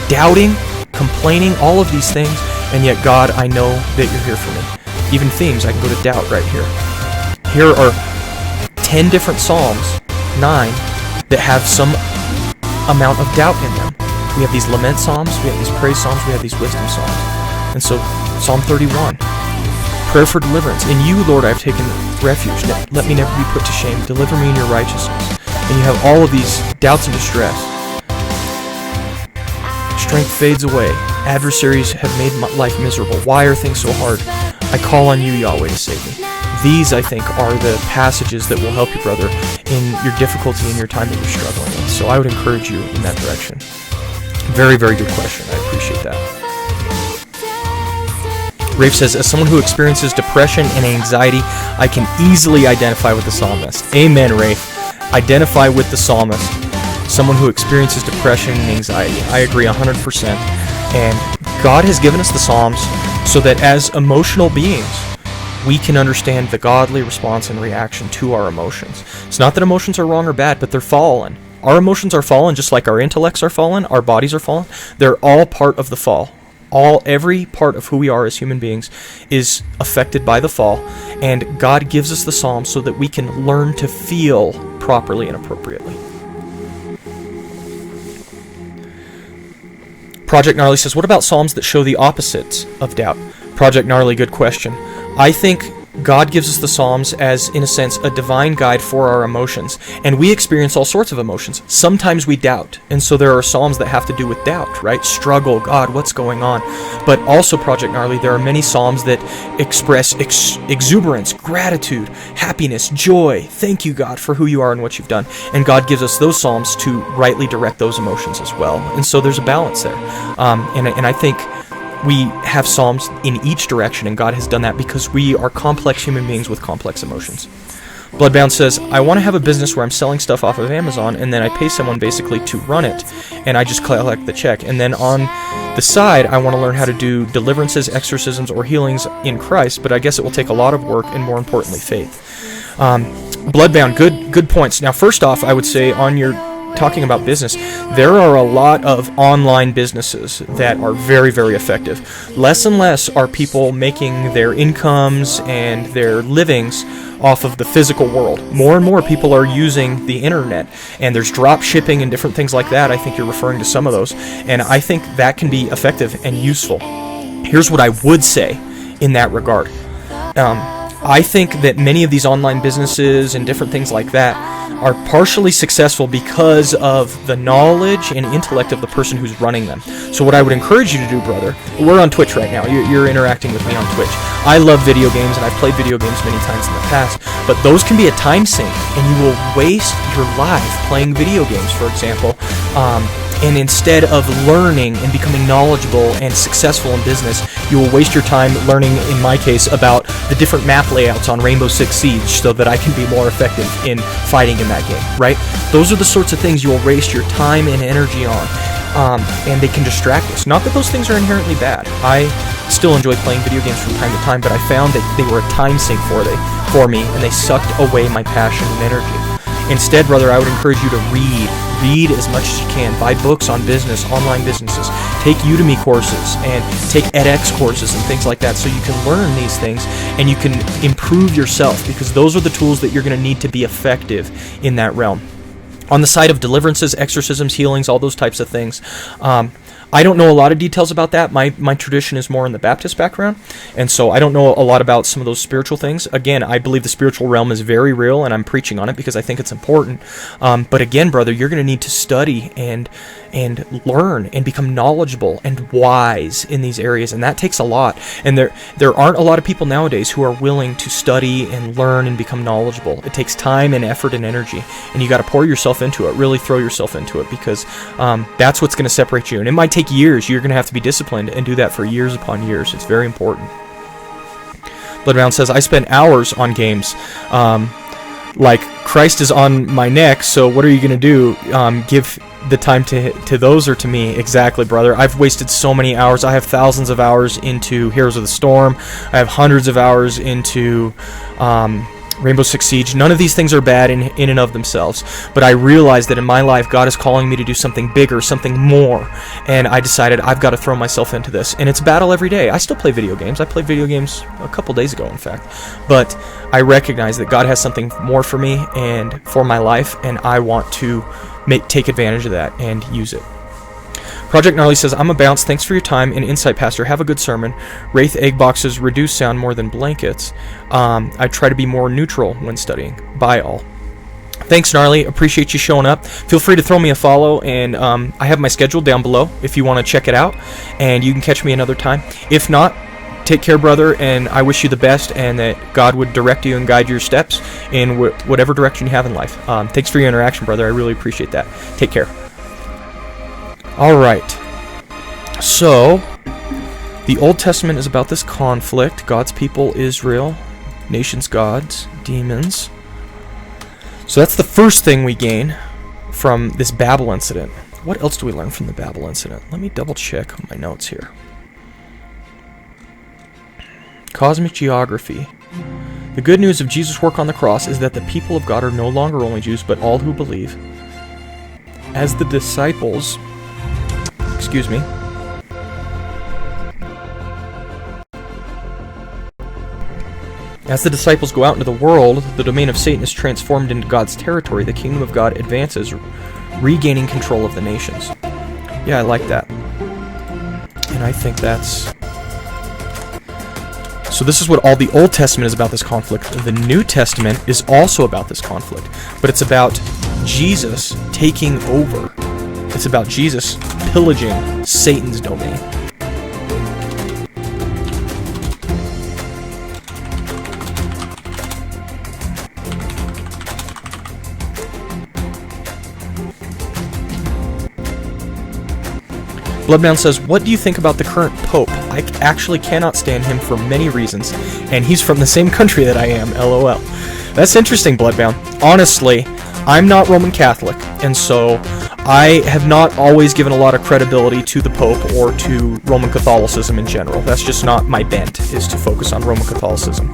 doubting, complaining, all of these things, and yet, God, I know that you're here for me. Even themes, I can go to doubt right here. Here are 10 different psalms, 9, that have some amount of doubt in them. We have these lament psalms, we have these praise psalms, we have these wisdom psalms. And so, Psalm 31, prayer for deliverance. In you, Lord, I have taken refuge. Let me never be put to shame. Deliver me in your righteousness. And you have all of these doubts and distress. Strength fades away. Adversaries have made my life miserable. Why are things so hard? I call on you, Yahweh, to save me. These, I think, are the passages that will help you, brother, in your difficulty in your time that you're struggling with. So I would encourage you in that direction. Very, very good question. I appreciate that. Rafe says, as someone who experiences depression and anxiety, I can easily identify with the psalmist. Amen, Rafe. Identify with the psalmist. Someone who experiences depression and anxiety. I agree 100%. And God has given us the Psalms so that as emotional beings, we can understand the godly response and reaction to our emotions. It's not that emotions are wrong or bad, but they're fallen. Our emotions are fallen just like our intellects are fallen, our bodies are fallen. They're all part of the fall. Every part of who we are as human beings is affected by the fall, and God gives us the Psalms so that we can learn to feel properly and appropriately. Project Gnarly says, what about Psalms that show the opposites of doubt? Project Gnarly, good question. I think God gives us the Psalms as, in a sense, a divine guide for our emotions. And we experience all sorts of emotions. Sometimes we doubt. And so there are Psalms that have to do with doubt, right? Struggle, God, what's going on? But also, Project Gnarly, there are many Psalms that express exuberance, gratitude, happiness, joy. Thank you, God, for who you are and what you've done. And God gives us those Psalms to rightly direct those emotions as well. And so there's a balance there. And I think we have Psalms in each direction, and God has done that because we are complex human beings with complex emotions. Bloodbound says, I want to have a business where I'm selling stuff off of Amazon, and then I pay someone basically to run it, and I just collect the check. And then on the side, I want to learn how to do deliverances, exorcisms, or healings in Christ, but I guess it will take a lot of work and, more importantly, faith. Bloodbound, good points. Now, first off, I would say on your talking about business, there are a lot of online businesses that are very, very effective. Less and less are people making their incomes and their livings off of the physical world. More and more people are using the internet, and there's drop shipping and different things like that. I think you're referring to some of those, and I think that can be effective and useful. Here's what I would say in that regard. I think that many of these online businesses and different things like that are partially successful because of the knowledge and intellect of the person who's running them. So what I would encourage you to do, brother, we're on Twitch right now. You're interacting with me on Twitch. I love video games, and I've played video games many times in the past, but those can be a time sink, and you will waste your life playing video games, for example. And instead of learning and becoming knowledgeable and successful in business, you will waste your time learning, in my case, about the different map layouts on Rainbow Six Siege so that I can be more effective in fighting in that game, right? Those are the sorts of things you will waste your time and energy on, and they can distract us. Not that those things are inherently bad. I still enjoy playing video games from time to time, but I found that they were a time sink for me, and they sucked away my passion and energy. Instead, brother, I would encourage you to read as much as you can. Buy books on business, online businesses. Take Udemy courses and take edX courses and things like that so you can learn these things and you can improve yourself, because those are the tools that you're going to need to be effective in that realm. On the side of deliverances, exorcisms, healings, all those types of things, I don't know a lot of details about that. My tradition is more in the Baptist background, and so I don't know a lot about some of those spiritual things. Again, I believe the spiritual realm is very real, and I'm preaching on it because I think it's important. But again, brother, you're going to need to study and learn and become knowledgeable and wise in these areas, and that takes a lot. And there aren't a lot of people nowadays who are willing to study and learn and become knowledgeable. It takes time and effort and energy, and you got to pour yourself into it. Really throw yourself into it, because that's what's going to separate you. And it might take years. You're going to have to be disciplined and do that for years upon years. It's very important. Bloodbound says, I spend hours on games. Like, Christ is on my neck, so what are you going to do? Give the time to those or to me? Exactly, brother. I've wasted so many hours. I have thousands of hours into Heroes of the Storm. I have hundreds of hours into Rainbow Six Siege. None of these things are bad in and of themselves, but I realized that in my life, God is calling me to do something bigger, something more, and I decided I've got to throw myself into this. And it's a battle every day. I still play video games. I played video games a couple days ago, in fact, but I recognize that God has something more for me and for my life, and I want to take advantage of that and use it. Project Gnarly says, I'm a bounce. Thanks for your time and insight, Pastor. Have a good sermon. Wraith egg boxes reduce sound more than blankets. I try to be more neutral when studying. Bye, all. Thanks, Gnarly. Appreciate you showing up. Feel free to throw me a follow, and I have my schedule down below if you want to check it out, and you can catch me another time. If not, take care, brother, and I wish you the best, and that God would direct you and guide your steps in whatever direction you have in life. Thanks for your interaction, brother. I really appreciate that. Take care. Alright, so the Old Testament is about this conflict. God's people, Israel, nations, gods, demons. So that's the first thing we gain from this Babel incident. What else do we learn from the Babel incident? Let me double check my notes here. Cosmic geography. The good news of Jesus' work on the cross is that the people of God are no longer only Jews, but all who believe. As the disciples... Excuse me. As the disciples go out into the world, the domain of Satan is transformed into God's territory. The kingdom of God advances, regaining control of the nations. Yeah, I like that. And I think that's... So this is what all the Old Testament is about, this conflict. The New Testament is also about this conflict, but it's about Jesus taking over. It's about Jesus pillaging Satan's domain. Bloodbound says, what do you think about the current Pope? I actually cannot stand him for many reasons, and he's from the same country that I am, LOL. That's interesting, Bloodbound. Honestly, I'm not Roman Catholic, and so I have not always given a lot of credibility to the Pope or to Roman Catholicism in general. That's just not my bent, is to focus on Roman Catholicism.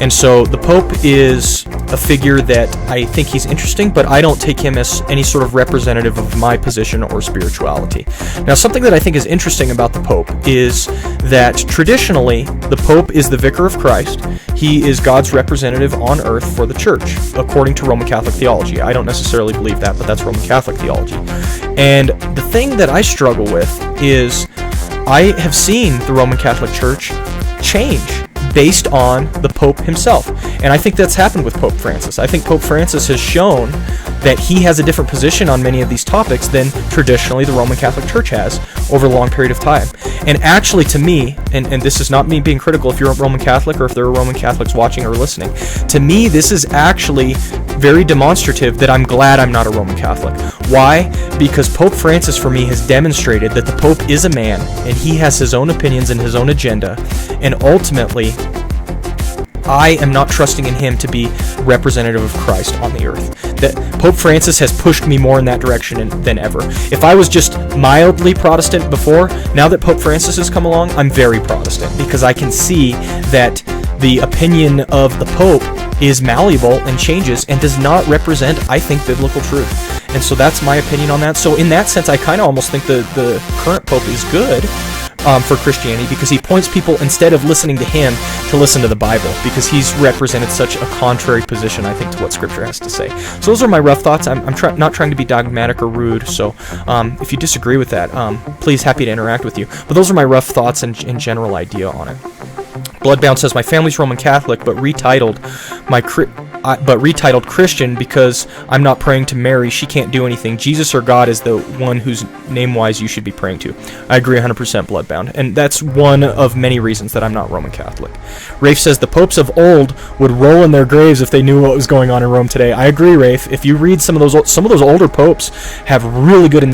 And so the Pope is a figure that I think he's interesting, but I don't take him as any sort of representative of my position or spirituality. Now, something that I think is interesting about the Pope is that traditionally the Pope is the vicar of Christ. He is God's representative on earth for the church, according to Roman Catholic theology. I don't necessarily believe that, but that's Roman Catholic theology. And the thing that I struggle with is I have seen the Roman Catholic Church change based on the Pope himself. And I think that's happened with Pope Francis. I think Pope Francis has shown that he has a different position on many of these topics than traditionally the Roman Catholic Church has over a long period of time. And actually, to me, and this is not me being critical if you're a Roman Catholic or if there are Roman Catholics watching or listening, to me this is actually very demonstrative that I'm glad I'm not a Roman Catholic. Why? Because Pope Francis, for me, has demonstrated that the Pope is a man, and he has his own opinions and his own agenda, and ultimately, I am not trusting in him to be representative of Christ on the earth. That Pope Francis has pushed me more in that direction than ever. If I was just mildly Protestant before, now that Pope Francis has come along, I'm very Protestant, because I can see that the opinion of the Pope is malleable and changes and does not represent, I think, biblical truth. And so that's my opinion on that. So in that sense, I kind of almost think the current Pope is good for Christianity, because he points people, instead of listening to him, to listen to the Bible, because he's represented such a contrary position, I think, to what Scripture has to say. So those are my rough thoughts. I'm not trying to be dogmatic or rude, so if you disagree with that, please, happy to interact with you. But those are my rough thoughts and general idea on it. Bloodbound says, my family's Roman Catholic, but retitled Christian because I'm not praying to Mary. She can't do anything. Jesus or God is the one whose name-wise you should be praying to. I agree 100%, Bloodbound. And that's one of many reasons that I'm not Roman Catholic. Rafe says, the popes of old would roll in their graves if they knew what was going on in Rome today. I agree, Rafe. If you read some of those older popes have really good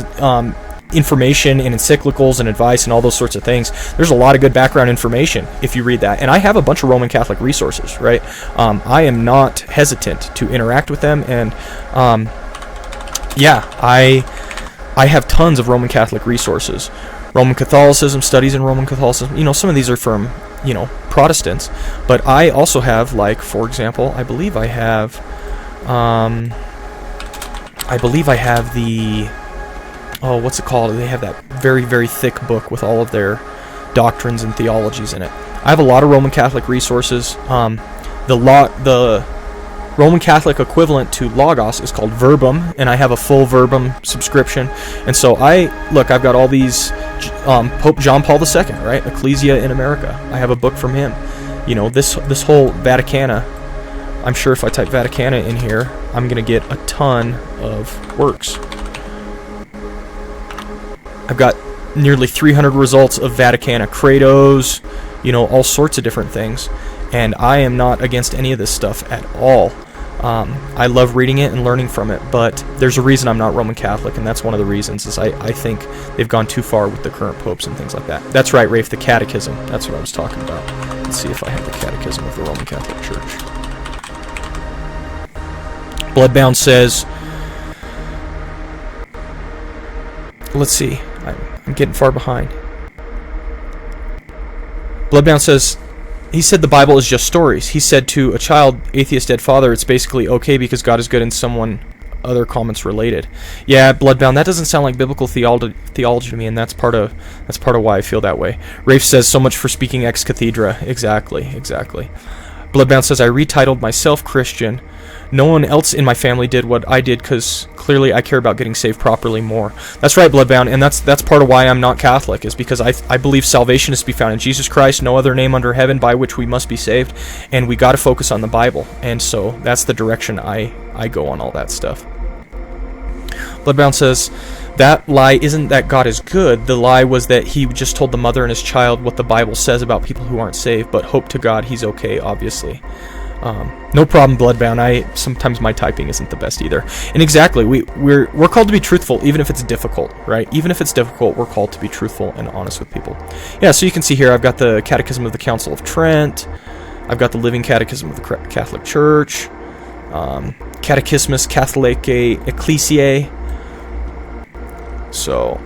information and encyclicals and advice and all those sorts of things. There's a lot of good background information if you read that. And I have a bunch of Roman Catholic resources, right? I am not hesitant to interact with them, and I have tons of Roman Catholic resources. Roman Catholicism, studies in Roman Catholicism. Some of these are from, Protestants. But I also have, like, for example, I believe I have the, what's it called? They have that very, very thick book with all of their doctrines and theologies in it. I have a lot of Roman Catholic resources. The Roman Catholic equivalent to Logos is called Verbum, and I have a full Verbum subscription. And so I've got all these, Pope John Paul II, right? Ecclesia in America. I have a book from him. This whole Vaticana, I'm sure if I type Vaticana in here, I'm going to get a ton of works. I've got nearly 300 results of Vaticana, credos, all sorts of different things. And I am not against any of this stuff at all. I love reading it and learning from it, but there's a reason I'm not Roman Catholic, and that's one of the reasons, is I think they've gone too far with the current popes and things like that. That's right, Rafe, the Catechism. That's what I was talking about. Let's see if I have the Catechism of the Roman Catholic Church. Bloodbound says, let's see, I'm getting far behind. Bloodbound says, he said the Bible is just stories. He said to a child, atheist dead father, it's basically okay because God is good and someone other comments related. Yeah, Bloodbound, that doesn't sound like biblical theology to me, and that's part of why I feel that way. Rafe says, so much for speaking ex cathedra. Exactly. Bloodbound says, I retitled myself Christian. No one else in my family did what I did because clearly I care about getting saved properly more. That's right, Bloodbound, and that's part of why I'm not Catholic, is because I believe salvation is to be found in Jesus Christ, no other name under heaven by which we must be saved, and we got to focus on the Bible, and so that's the direction I go on all that stuff. Bloodbound says, that lie isn't that God is good. The lie was that he just told the mother and his child what the Bible says about people who aren't saved, but hope to God he's okay, obviously. No problem, Bloodbound. Sometimes my typing isn't the best either. And exactly, we're called to be truthful, even if it's difficult, right? Even if it's difficult, we're called to be truthful and honest with people. Yeah, so you can see here, I've got the Catechism of the Council of Trent. I've got the Living Catechism of the Catholic Church. Catechismus Catholicae Ecclesiae. So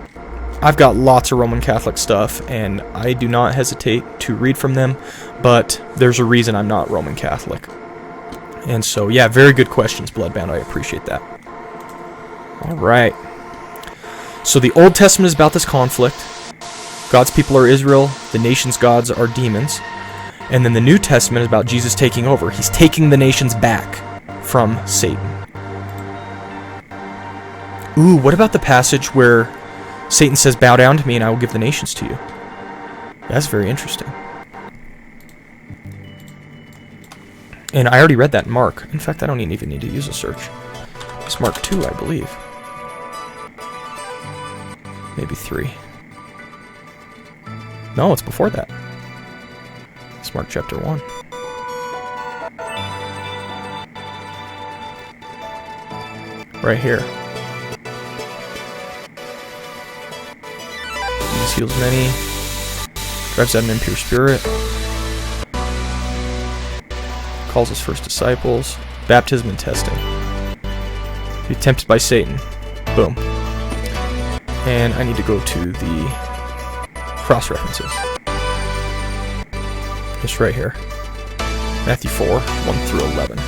I've got lots of Roman Catholic stuff, and I do not hesitate to read from them, but there's a reason I'm not Roman Catholic. And so, yeah, very good questions, Bloodbound. I appreciate that. All right. So the Old Testament is about this conflict. God's people are Israel. The nation's gods are demons. And then the New Testament is about Jesus taking over. He's taking the nations back from Satan. Ooh, what about the passage where Satan says, bow down to me and I will give the nations to you? That's very interesting. And I already read that in Mark. In fact, I don't even need to use a search. It's Mark 2, I believe. Maybe 3. No, it's before that. It's Mark chapter 1. Right here. Jesus heals many. Drives out an impure spirit. Calls his first disciples. Baptism and testing. Be tempted by Satan. Boom. And I need to go to the cross references. It's right here. Matthew 4, 1 through 11.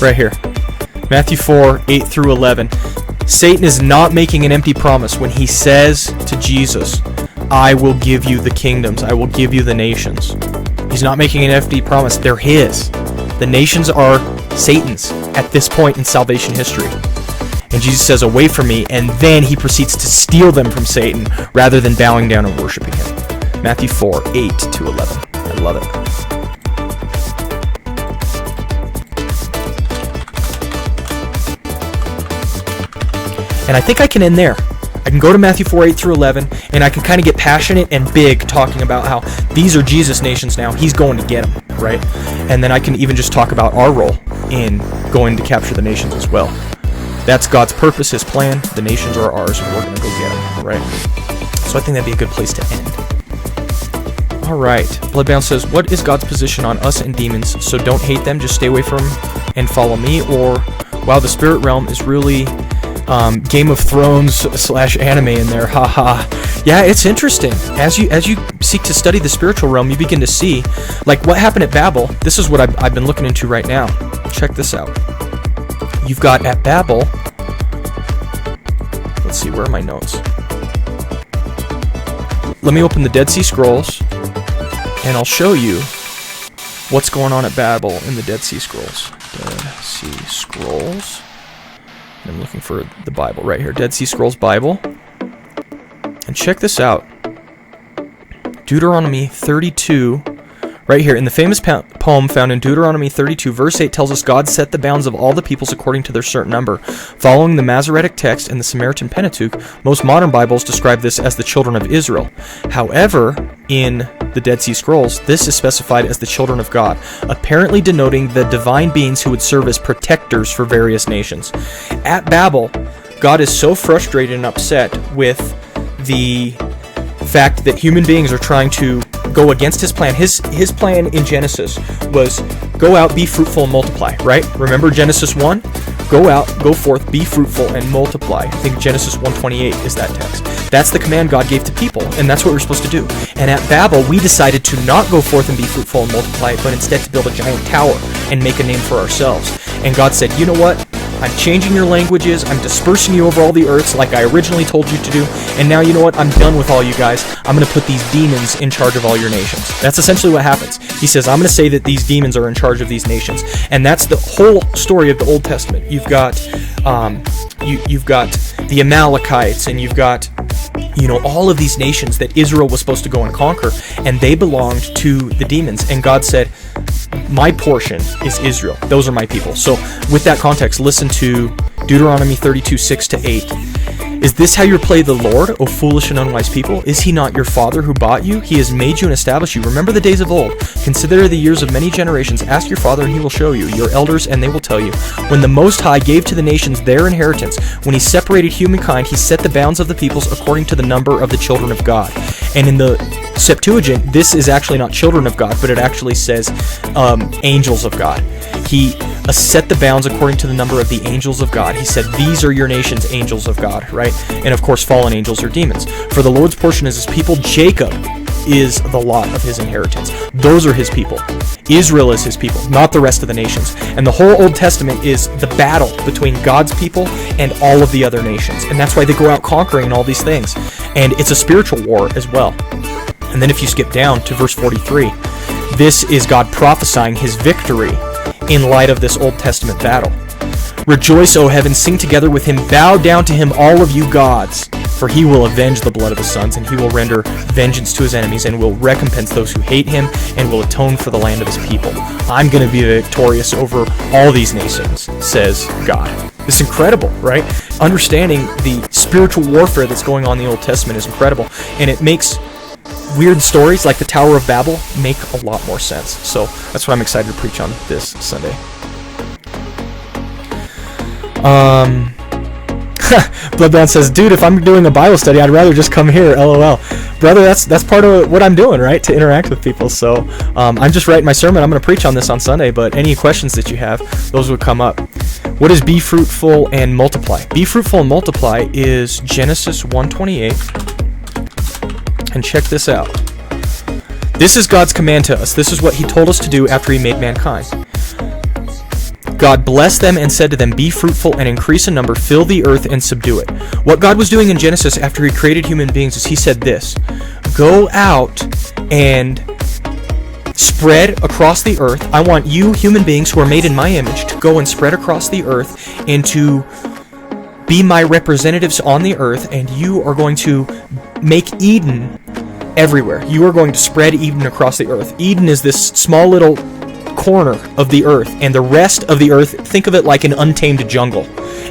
Right here. Matthew 4, 8 through 11. Satan is not making an empty promise when he says to Jesus, I will give you the kingdoms, I will give you the nations. He's not making an empty promise, they're his. The nations are Satan's at this point in salvation history. And Jesus says, away from me, and then he proceeds to steal them from Satan rather than bowing down and worshiping him. Matthew 4, 8 to 11. I love it. And I think I can end there. I can go to Matthew 4, 8 through 11, and I can kind of get passionate and big talking about how these are Jesus' nations now. He's going to get them, right? And then I can even just talk about our role in going to capture the nations as well. That's God's purpose, his plan. The nations are ours, and we're going to go get them, right? So I think that'd be a good place to end. All right. Bloodbound says, what is God's position on us and demons? So don't hate them, just stay away from them and follow me. Or, wow, the spirit realm is really Game of Thrones / anime in there. Haha. Yeah, it's interesting. As you seek to study the spiritual realm, you begin to see, like what happened at Babel. This is what I've been looking into right now. Check this out. You've got at Babel. Let's see, where are my notes? Let me open the Dead Sea Scrolls, and I'll show you what's going on at Babel in the Dead Sea Scrolls. Dead Sea Scrolls. I'm looking for the Bible right here. Dead Sea Scrolls Bible. And check this out. Deuteronomy 32. Right here, in the famous poem found in Deuteronomy 32, verse 8 tells us God set the bounds of all the peoples according to their certain number. Following the Masoretic text and the Samaritan Pentateuch, most modern Bibles describe this as the children of Israel. However, in the Dead Sea Scrolls, this is specified as the children of God, apparently denoting the divine beings who would serve as protectors for various nations. At Babel, God is so frustrated and upset with the fact that human beings are trying to go against his plan. His plan in Genesis was go out, be fruitful, and multiply, right? Remember Genesis 1? Go out, go forth, be fruitful, and multiply. I think Genesis 1:28 is that text. That's the command God gave to people, and that's what we're supposed to do. And at Babel, we decided to not go forth and be fruitful and multiply, but instead to build a giant tower and make a name for ourselves. And God said, you know what? I'm changing your languages, I'm dispersing you over all the earths like I originally told you to do, and now you know what? I'm done with all you guys. I'm going to put these demons in charge of all your nations. That's essentially what happens. He says, I'm going to say that these demons are in charge of these nations. And that's the whole story of the Old Testament. You've got you've got the Amalekites, and you've got all of these nations that Israel was supposed to go and conquer, and they belonged to the demons. And God said, my portion is Israel. Those are my people. So with that context, listen to Deuteronomy 32, 6-8. Is this how you play the Lord, O foolish and unwise people? Is he not your father who bought you? He has made you and established you. Remember the days of old. Consider the years of many generations. Ask your father and he will show you, your elders and they will tell you. When the Most High gave to the nations their inheritance, when he separated humankind, he set the bounds of the peoples according to the number of the children of God. And in the Septuagint, this is actually not children of God, but it actually says angels of God. He set the bounds according to the number of the angels of God. He said, these are your nations, angels of God, right? And of course, fallen angels are demons. For the Lord's portion is his people. Jacob is the lot of his inheritance. Those are his people. Israel is his people, not the rest of the nations. And the whole Old Testament is the battle between God's people and all of the other nations. And that's why they go out conquering all these things. And it's a spiritual war as well. And then if you skip down to verse 43, this is God prophesying his victory in light of this Old Testament battle. Rejoice, O heavens, sing together with him, bow down to him, all of you gods, for he will avenge the blood of his sons, and he will render vengeance to his enemies, and will recompense those who hate him, and will atone for the land of his people. I'm going to be victorious over all these nations, says God. It's incredible, right? Understanding the spiritual warfare that's going on in the Old Testament is incredible, and it makes weird stories like the Tower of Babel make a lot more sense. So that's what I'm excited to preach on this Sunday. Bloodbound says, dude, if I'm doing a Bible study, I'd rather just come here, LOL. Brother, that's part of what I'm doing, right? To interact with people. So I'm just writing my sermon. I'm going to preach on this on Sunday, but any questions that you have, those would come up. What is be fruitful and multiply? Be fruitful and multiply is Genesis 1:28. And check this out. This is God's command to us. This is what he told us to do after he made mankind. God blessed them and said to them, be fruitful and increase in number, fill the earth and subdue it. What God was doing in Genesis after he created human beings is he said this, go out and spread across the earth. I want you human beings who are made in my image to go and spread across the earth and to be my representatives on the earth, and you are going to make Eden everywhere. You are going to spread Eden across the earth. Eden is this small little corner of the earth, and the rest of the earth, think of it like an untamed jungle.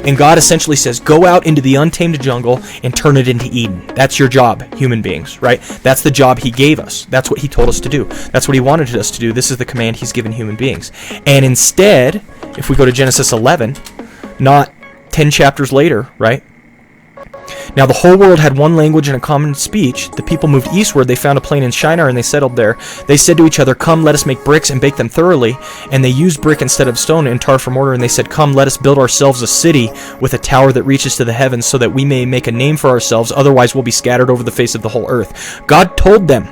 And God essentially says, go out into the untamed jungle and turn it into Eden. That's your job, human beings, right? That's the job he gave us. That's what he told us to do. That's what he wanted us to do. This is the command he's given human beings. And instead, if we go to Genesis 11, not 10 chapters later, right? Now the whole world had one language and a common speech. The people moved eastward. They found a plain in Shinar, and they settled there. They said to each other, "Come, let us make bricks and bake them thoroughly." And they used brick instead of stone and tar for mortar. And they said, "Come, let us build ourselves a city with a tower that reaches to the heavens, so that we may make a name for ourselves. Otherwise we'll be scattered over the face of the whole earth." God told them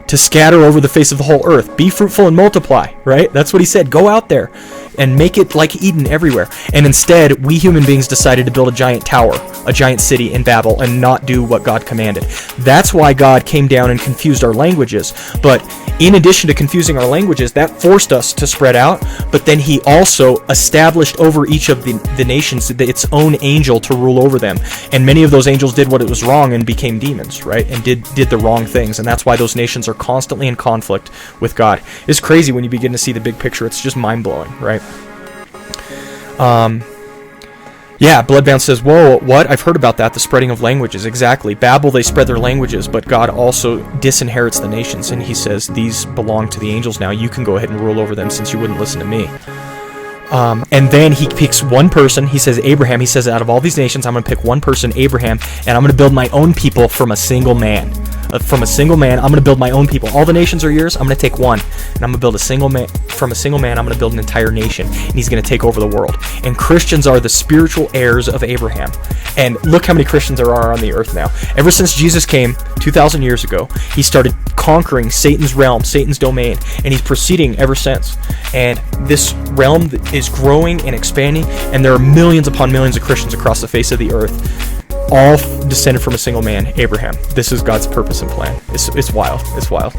to scatter over the face of the whole earth. Be fruitful and multiply, right? That's what he said. Go out there and make it like Eden everywhere. And instead, we human beings decided to build a giant tower, a giant city in Babel, and not do what God commanded. That's why God came down and confused our languages. But in addition to confusing our languages, that forced us to spread out. But then he also established over each of the nations its own angel to rule over them. And many of those angels did what it was wrong and became demons, right? And did the wrong things. And that's why those nations are constantly in conflict with God. It's crazy when you begin to see the big picture. It's just mind-blowing, right? Yeah, Bloodbound says, whoa, what? I've heard about that, the spreading of languages. Exactly. Babel, they spread their languages, but God also disinherits the nations, and he says, these belong to the angels now. You can go ahead and rule over them since you wouldn't listen to me. And then he picks one person. He says, Abraham. He says, out of all these nations, I'm going to pick one person, Abraham, and I'm going to build my own people from a single man. From a single man, I'm going to build my own people. All the nations are yours. I'm going to take one, and I'm going to build a single man. From a single man, I'm going to build an entire nation, and he's going to take over the world. And Christians are the spiritual heirs of Abraham. And look how many Christians there are on the earth now. Ever since Jesus came 2,000 years ago, he started conquering Satan's realm, Satan's domain, and he's proceeding ever since. And this realm is growing and expanding, and there are millions upon millions of Christians across the face of the earth, all descended from a single man, Abraham. This is God's purpose and plan. It's wild. It's wild.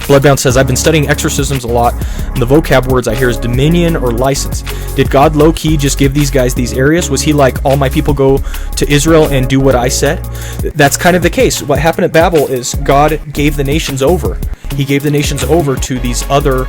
Bloodbound says, I've been studying exorcisms a lot, and the vocab words I hear is dominion or license. Did God low-key just give these guys these areas? Was he like, all my people go to Israel and do what I said? That's kind of the case. What happened at Babel is God gave the nations over. He gave the nations over to these other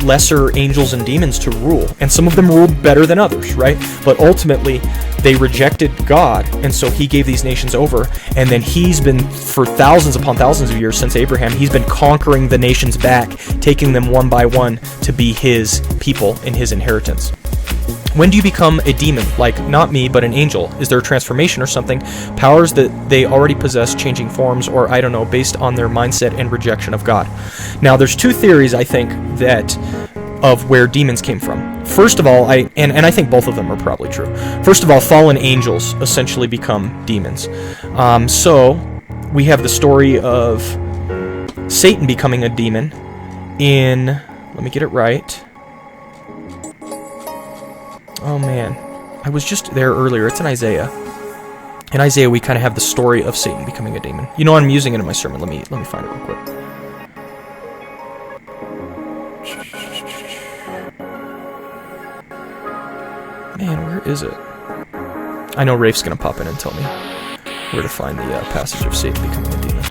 lesser angels and demons to rule. And some of them ruled better than others, right? But ultimately, they rejected God, and so he gave these nations over. And then he's been, for thousands upon thousands of years since Abraham, he's been conquering the nations back, taking them one by one to be his people in his inheritance. When do you become a demon? Like, not me, but an angel? Is there a transformation or something? Powers that they already possess, changing forms, or I don't know, based on their mindset and rejection of God. Now, there's two theories, I think, that of where demons came from. First of all, I think both of them are probably true. First of all, fallen angels essentially become demons. So, we have the story of Satan becoming a demon in, let me get it right. Oh man, I was just there earlier. It's in Isaiah. In Isaiah, we kind of have the story of Satan becoming a demon. You know, I'm using it in my sermon. Let me find it real quick. Man, where is it? I know Rafe's gonna pop in and tell me where to find the passage of Satan becoming a demon.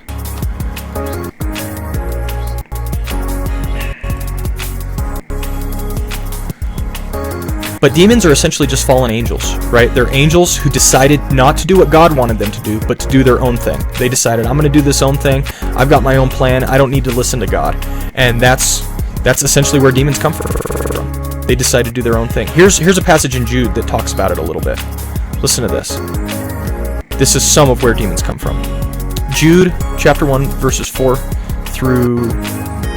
But demons are essentially just fallen angels, right? They're angels who decided not to do what God wanted them to do, but to do their own thing. They decided, I'm going to do this own thing. I've got my own plan. I don't need to listen to God. And that's essentially where demons come from. They decide to do their own thing. Here's a passage in Jude that talks about it a little bit. Listen to this. This is some of where demons come from. Jude chapter 1, verses 4 through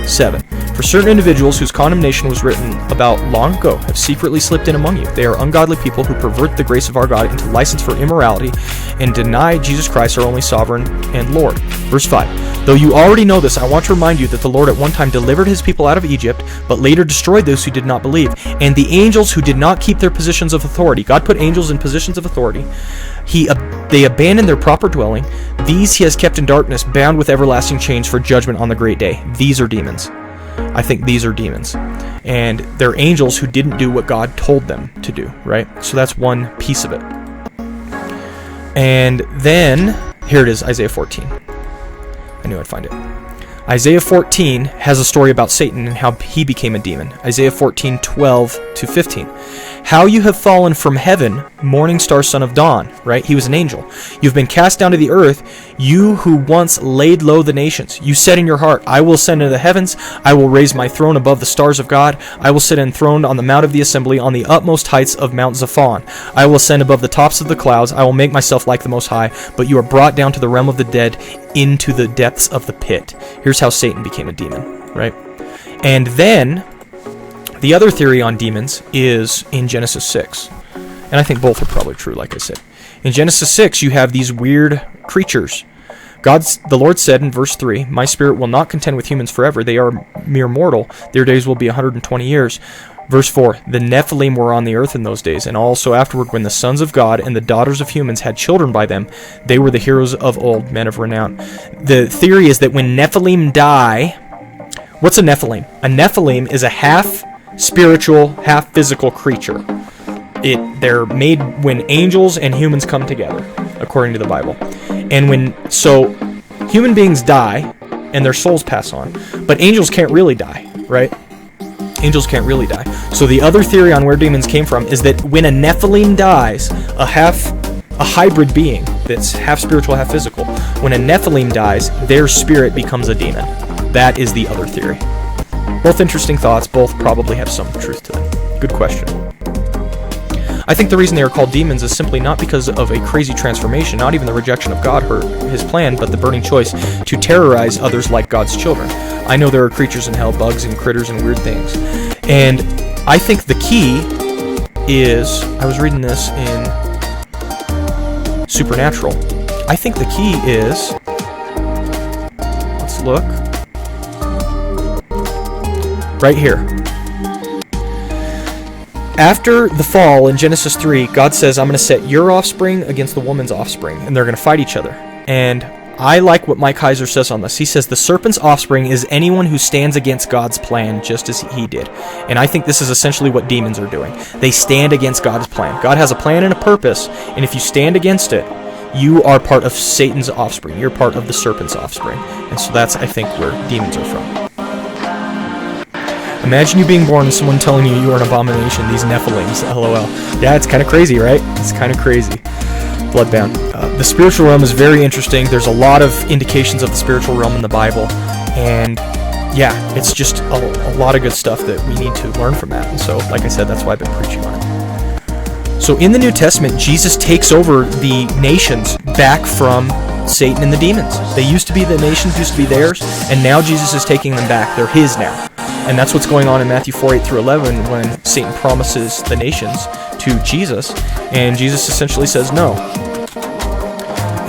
7. For certain individuals whose condemnation was written about long ago have secretly slipped in among you. They are ungodly people who pervert the grace of our God into license for immorality and deny Jesus Christ, our only sovereign and Lord. Verse 5. Though you already know this, I want to remind you that the Lord at one time delivered his people out of Egypt, but later destroyed those who did not believe, and the angels who did not keep their positions of authority. God put angels in positions of authority. They abandoned their proper dwelling. These he has kept in darkness, bound with everlasting chains for judgment on the great day. These are demons. I think these are demons. And they're angels who didn't do what God told them to do, right? So that's one piece of it. And then, here it is, Isaiah 14. I knew I'd find it. Isaiah 14 has a story about Satan and how he became a demon. Isaiah 14:12 to 15. How you have fallen from heaven, morning star, son of dawn, right? He was an angel. You've been cast down to the earth, you who once laid low the nations. You said in your heart, I will ascend into the heavens, I will raise my throne above the stars of God, I will sit enthroned on the mount of the assembly, on the utmost heights of Mount Zaphon. I will ascend above the tops of the clouds, I will make myself like the Most High, but you are brought down to the realm of the dead, into the depths of the pit. Here's how Satan became a demon, right? And then the other theory on demons is in Genesis 6. And I think both are probably true, like I said. In Genesis 6, you have these weird creatures. The Lord said in verse 3, My spirit will not contend with humans forever. They are mere mortal. Their days will be 120 years. Verse 4, The Nephilim were on the earth in those days, and also afterward when the sons of God and the daughters of humans had children by them, they were the heroes of old, men of renown. The theory is that when Nephilim die... What's a Nephilim? A Nephilim is a half spiritual, half physical creature. They're made when angels and humans come together, according to the Bible. And so human beings die and their souls pass on, but angels can't really die, right? Angels can't really die. So the other theory on where demons came from is that when a Nephilim dies, a hybrid being that's half spiritual, half physical, when a Nephilim dies, their spirit becomes a demon. That is the other theory. Both interesting thoughts, both probably have some truth to them. Good question. I think the reason they are called demons is simply not because of a crazy transformation, not even the rejection of God or his plan, but the burning choice to terrorize others like God's children. I know there are creatures in hell, bugs and critters and weird things. And I think the key is, I was reading this in Supernatural. I think the key is, let's look, right here. After the fall in Genesis 3, God says, I'm going to set your offspring against the woman's offspring, and they're going to fight each other. And I like what Mike Heiser says on this. He says, the serpent's offspring is anyone who stands against God's plan, just as he did. And I think this is essentially what demons are doing. They stand against God's plan. God has a plan and a purpose, and if you stand against it, you are part of Satan's offspring. You're part of the serpent's offspring. And so that's, I think, where demons are from. Imagine you being born and someone telling you you are an abomination, these Nephilims, LOL. Yeah, it's kind of crazy, right? It's kind of crazy. Bloodbound. The spiritual realm is very interesting. There's a lot of indications of the spiritual realm in the Bible. And yeah, it's just a lot of good stuff that we need to learn from that. And so, like I said, that's why I've been preaching on it. So in the New Testament, Jesus takes over the nations back from Satan and the demons. The nations used to be theirs, and now Jesus is taking them back. They're his now. And that's what's going on in Matthew 4:8-11 when Satan promises the nations to Jesus, and Jesus essentially says no.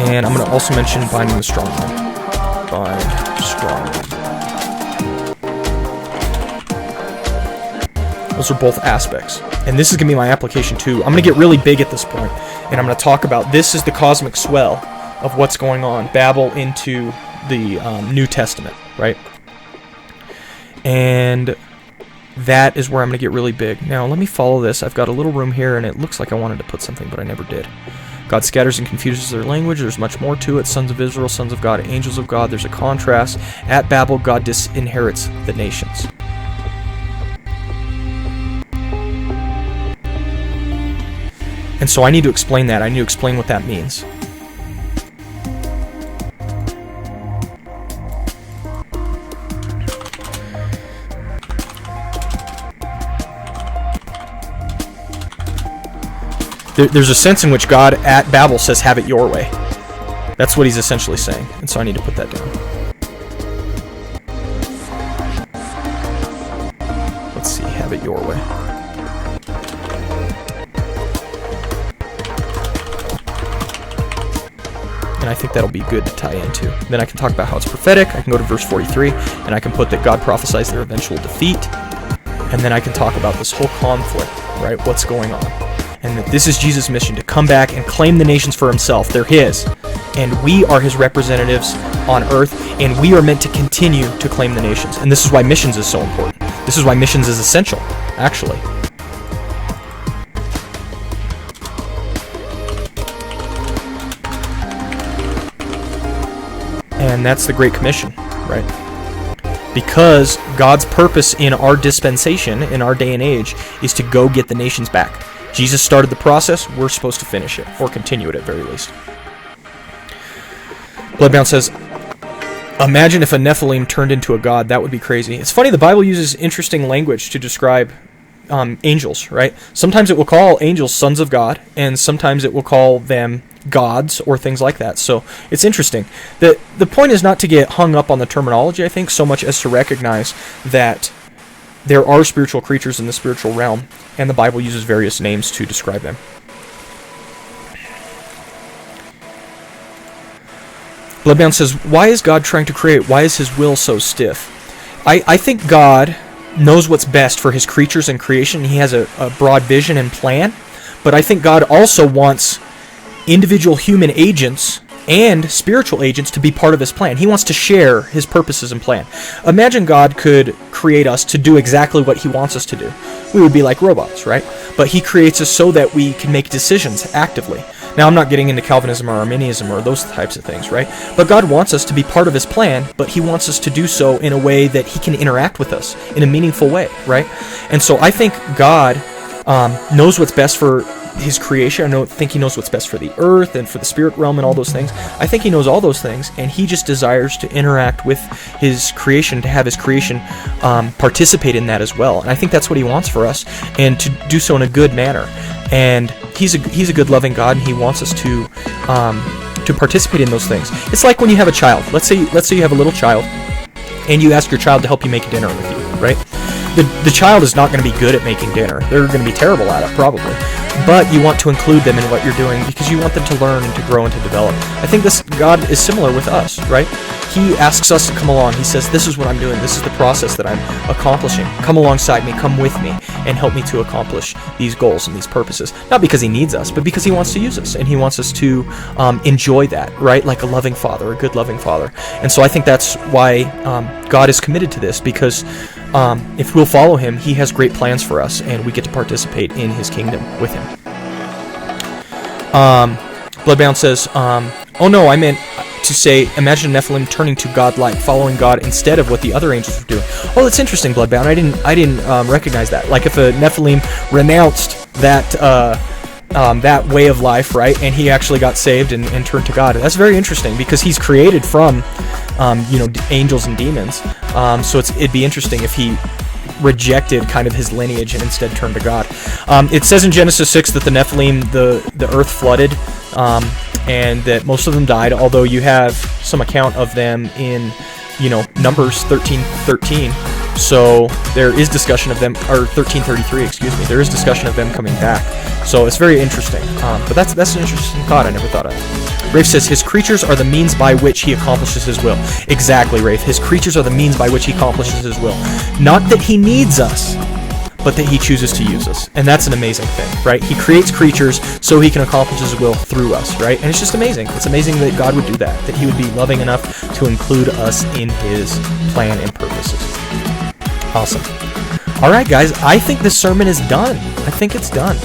And I'm going to also mention binding the strong man. Bind strong man. Those are both aspects. And this is going to be my application too. I'm going to get really big at this point, and I'm going to talk about this is the cosmic swell of what's going on. Babel into the New Testament, right? And that is where I'm going to get really big. Now, let me follow this. I've got a little room here, and it looks like I wanted to put something, but I never did. God scatters and confuses their language. There's much more to it. Sons of Israel, sons of God, angels of God. There's a contrast. At Babel, God disinherits the nations. And so I need to explain that. I need to explain what that means. There's a sense in which God at Babel says, have it your way. That's what he's essentially saying. And so I need to put that down. Let's see, have it your way. And I think that'll be good to tie into. Then I can talk about how it's prophetic. I can go to verse 43, and I can put that God prophesies their eventual defeat. And then I can talk about this whole conflict, right? What's going on. And that this is Jesus' mission, to come back and claim the nations for himself. They're his. And we are his representatives on earth, and we are meant to continue to claim the nations. And this is why missions is so important. This is why missions is essential, actually. And that's the Great Commission, right? because God's purpose in our dispensation, in our day and age, is to go get the nations back. Jesus started the process. We're supposed to finish it, or continue it at very least. Bloodbound says, imagine if a Nephilim turned into a god. That would be crazy. It's funny, the Bible uses interesting language to describe angels, right? Sometimes it will call angels sons of God, and sometimes it will call them gods or things like that. So it's interesting. The point is not to get hung up on the terminology, I think, so much as to recognize that there are spiritual creatures in the spiritual realm, and the Bible uses various names to describe them. Bloodbound says, why is God trying to create? Why is his will so stiff? I think God knows what's best for his creatures and creation. He has a broad vision and plan, but I think God also wants individual human agents and spiritual agents to be part of his plan. He wants to share his purposes and plan. Imagine God could create us to do exactly what he wants us to do. We would be like robots, right? But he creates us so that we can make decisions actively. Now, I'm not getting into Calvinism or Arminianism or those types of things, right? But God wants us to be part of his plan, but he wants us to do so in a way that he can interact with us in a meaningful way, right? And so I think God knows what's best for his creation. I think he knows what's best for the earth and for the spirit realm and all those things. I think he knows all those things, and he just desires to interact with his creation, to have his creation participate in that as well. And I think that's what he wants for us, and to do so in a good manner. And he's a good, loving God, and he wants us to participate in those things. It's like when you have a child. Let's say you have a little child, and you ask your child to help you make dinner with you, right? The child is not going to be good at making dinner. They're going to be terrible at it, probably. But you want to include them in what you're doing because you want them to learn and to grow and to develop. I think God is similar with us, right? He asks us to come along. He says, this is what I'm doing. This is the process that I'm accomplishing. Come alongside me. Come with me and help me to accomplish these goals and these purposes. Not because he needs us, but because he wants to use us. And he wants us to enjoy that, right? Like a loving father, a good loving father. And so I think that's why God is committed to this, because if we'll follow him, he has great plans for us, and we get to participate in his kingdom with him. Bloodbound says, oh no, I meant to say, imagine Nephilim turning to God-like, following God instead of what the other angels were doing. Oh, that's interesting, Bloodbound. I didn't recognize that. Like if a Nephilim renounced that way of life, right, and he actually got saved and turned to God. That's very interesting because he's created from, angels and demons. So it'd be interesting if he rejected kind of his lineage and instead turned to God. It says in Genesis 6 that the Nephilim, the earth flooded, and that most of them died, although you have some account of them in, Numbers 13:13. So there is discussion of them, or 13:33, excuse me. There is discussion of them coming back. So it's very interesting. But that's an interesting thought I never thought of. Rafe says, his creatures are the means by which he accomplishes his will. Exactly, Rafe. His creatures are the means by which he accomplishes his will. Not that he needs us, but that he chooses to use us. And that's an amazing thing, right? He creates creatures so he can accomplish his will through us, right? And it's just amazing. It's amazing that God would do that he would be loving enough to include us in his plan and purposes. Awesome. All right, guys, I think this sermon is done. I think it's done.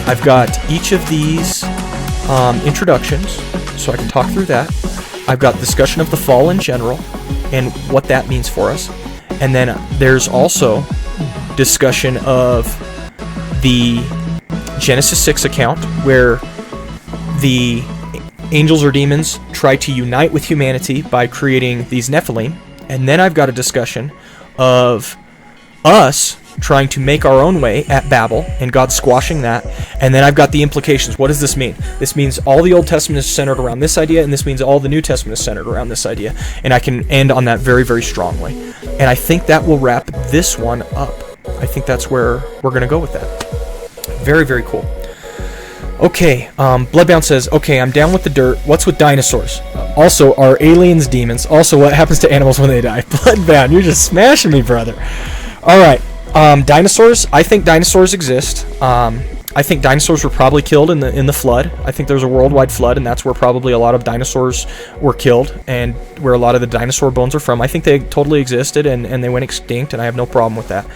I've got each of these introductions, so I can talk through that. I've got discussion of the fall in general and what that means for us. And then there's also discussion of the Genesis 6 account where the angels or demons try to unite with humanity by creating these Nephilim. And then I've got a discussion of us trying to make our own way at Babel and God squashing that. And then I've got the implications. What does this mean? This means all the Old Testament is centered around this idea, and this means all the New Testament is centered around this idea. And I can end on that very, very strongly. And I think that will wrap this one up. I think that's where we're going to go with that. Very, very cool. Okay, Bloodbound says, okay, I'm down with the dirt. What's with dinosaurs? Also, are aliens demons? Also, what happens to animals when they die? Bloodbound, you're just smashing me, brother. All right, dinosaurs. I think dinosaurs exist. I think dinosaurs were probably killed in the flood. I think there's a worldwide flood, and that's where probably a lot of dinosaurs were killed, and where a lot of the dinosaur bones are from. I think they totally existed, and they went extinct, and I have no problem with that.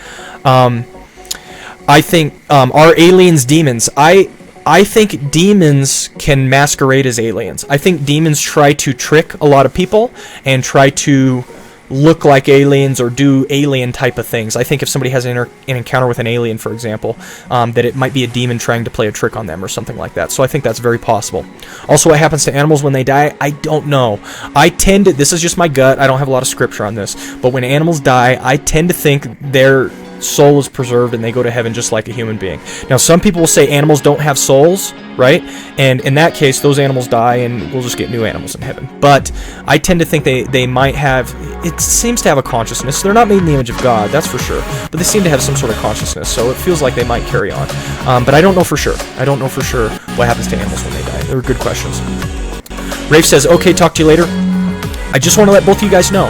I think are aliens demons? I think demons can masquerade as aliens. I think demons try to trick a lot of people and try to look like aliens or do alien type of things. I think if somebody has an encounter with an alien, for example, that it might be a demon trying to play a trick on them or something like that. So I think that's very possible. Also, what happens to animals when they die, I don't know. I tend to, this is just my gut, I don't have a lot of scripture on this, but when animals die, I tend to think their soul is preserved and they go to heaven just like a human being. Now, some people will say animals don't have souls, right? And in that case, those animals die and we'll just get new animals in heaven. But I tend to think they might have, it seems to have a consciousness. They're not made in the image of God, that's for sure, but they seem to have some sort of consciousness, so it feels like they might carry on. But I don't know for sure. I don't know for sure what happens to animals when they die. They were good questions. Rafe says, okay, talk to you later. I just want to let both of you guys know,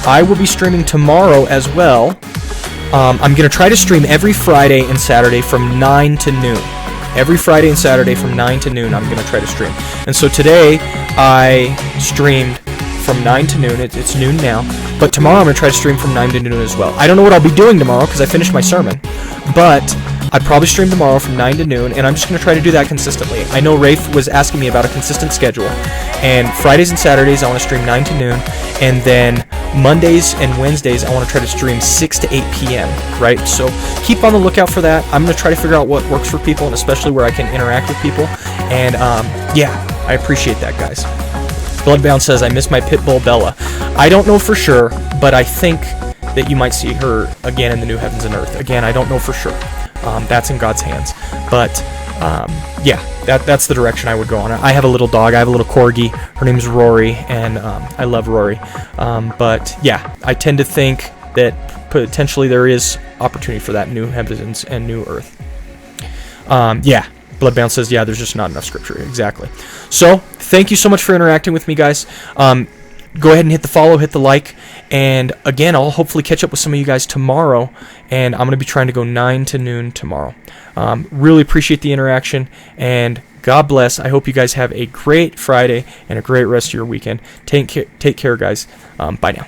I will be streaming tomorrow as well. I'm going to try to stream every Friday and Saturday from 9 to noon. Every Friday and Saturday from 9 to noon, I'm going to try to stream. And so today, I streamed from 9 to noon. It's noon now. But tomorrow, I'm going to try to stream from 9 to noon as well. I don't know what I'll be doing tomorrow because I finished my sermon. But I'd probably stream tomorrow from 9 to noon, and I'm just going to try to do that consistently. I know Rafe was asking me about a consistent schedule. And Fridays and Saturdays, I want to stream 9 to noon. And then Mondays and Wednesdays, I want to try to stream 6 to 8 p.m., right? So keep on the lookout for that. I'm going to try to figure out what works for people, and especially where I can interact with people. And, yeah, I appreciate that, guys. Bloodbound says, I miss my pit bull Bella. I don't know for sure, but I think that you might see her again in the new heavens and earth. Again, I don't know for sure. That's in God's hands. But, yeah, that's the direction I would go on. I have a little dog. I have a little corgi. Her name's Rory, and I love Rory. But, yeah, I tend to think that potentially there is opportunity for that new heavens and new earth. Yeah, Bloodbound says, yeah, there's just not enough scripture. Exactly. So, thank you so much for interacting with me, guys. Go ahead and hit the follow, hit the like, and again, I'll hopefully catch up with some of you guys tomorrow, and I'm going to be trying to go 9 to noon tomorrow. Really appreciate the interaction, and God bless. I hope you guys have a great Friday and a great rest of your weekend. Take care, guys. Bye now.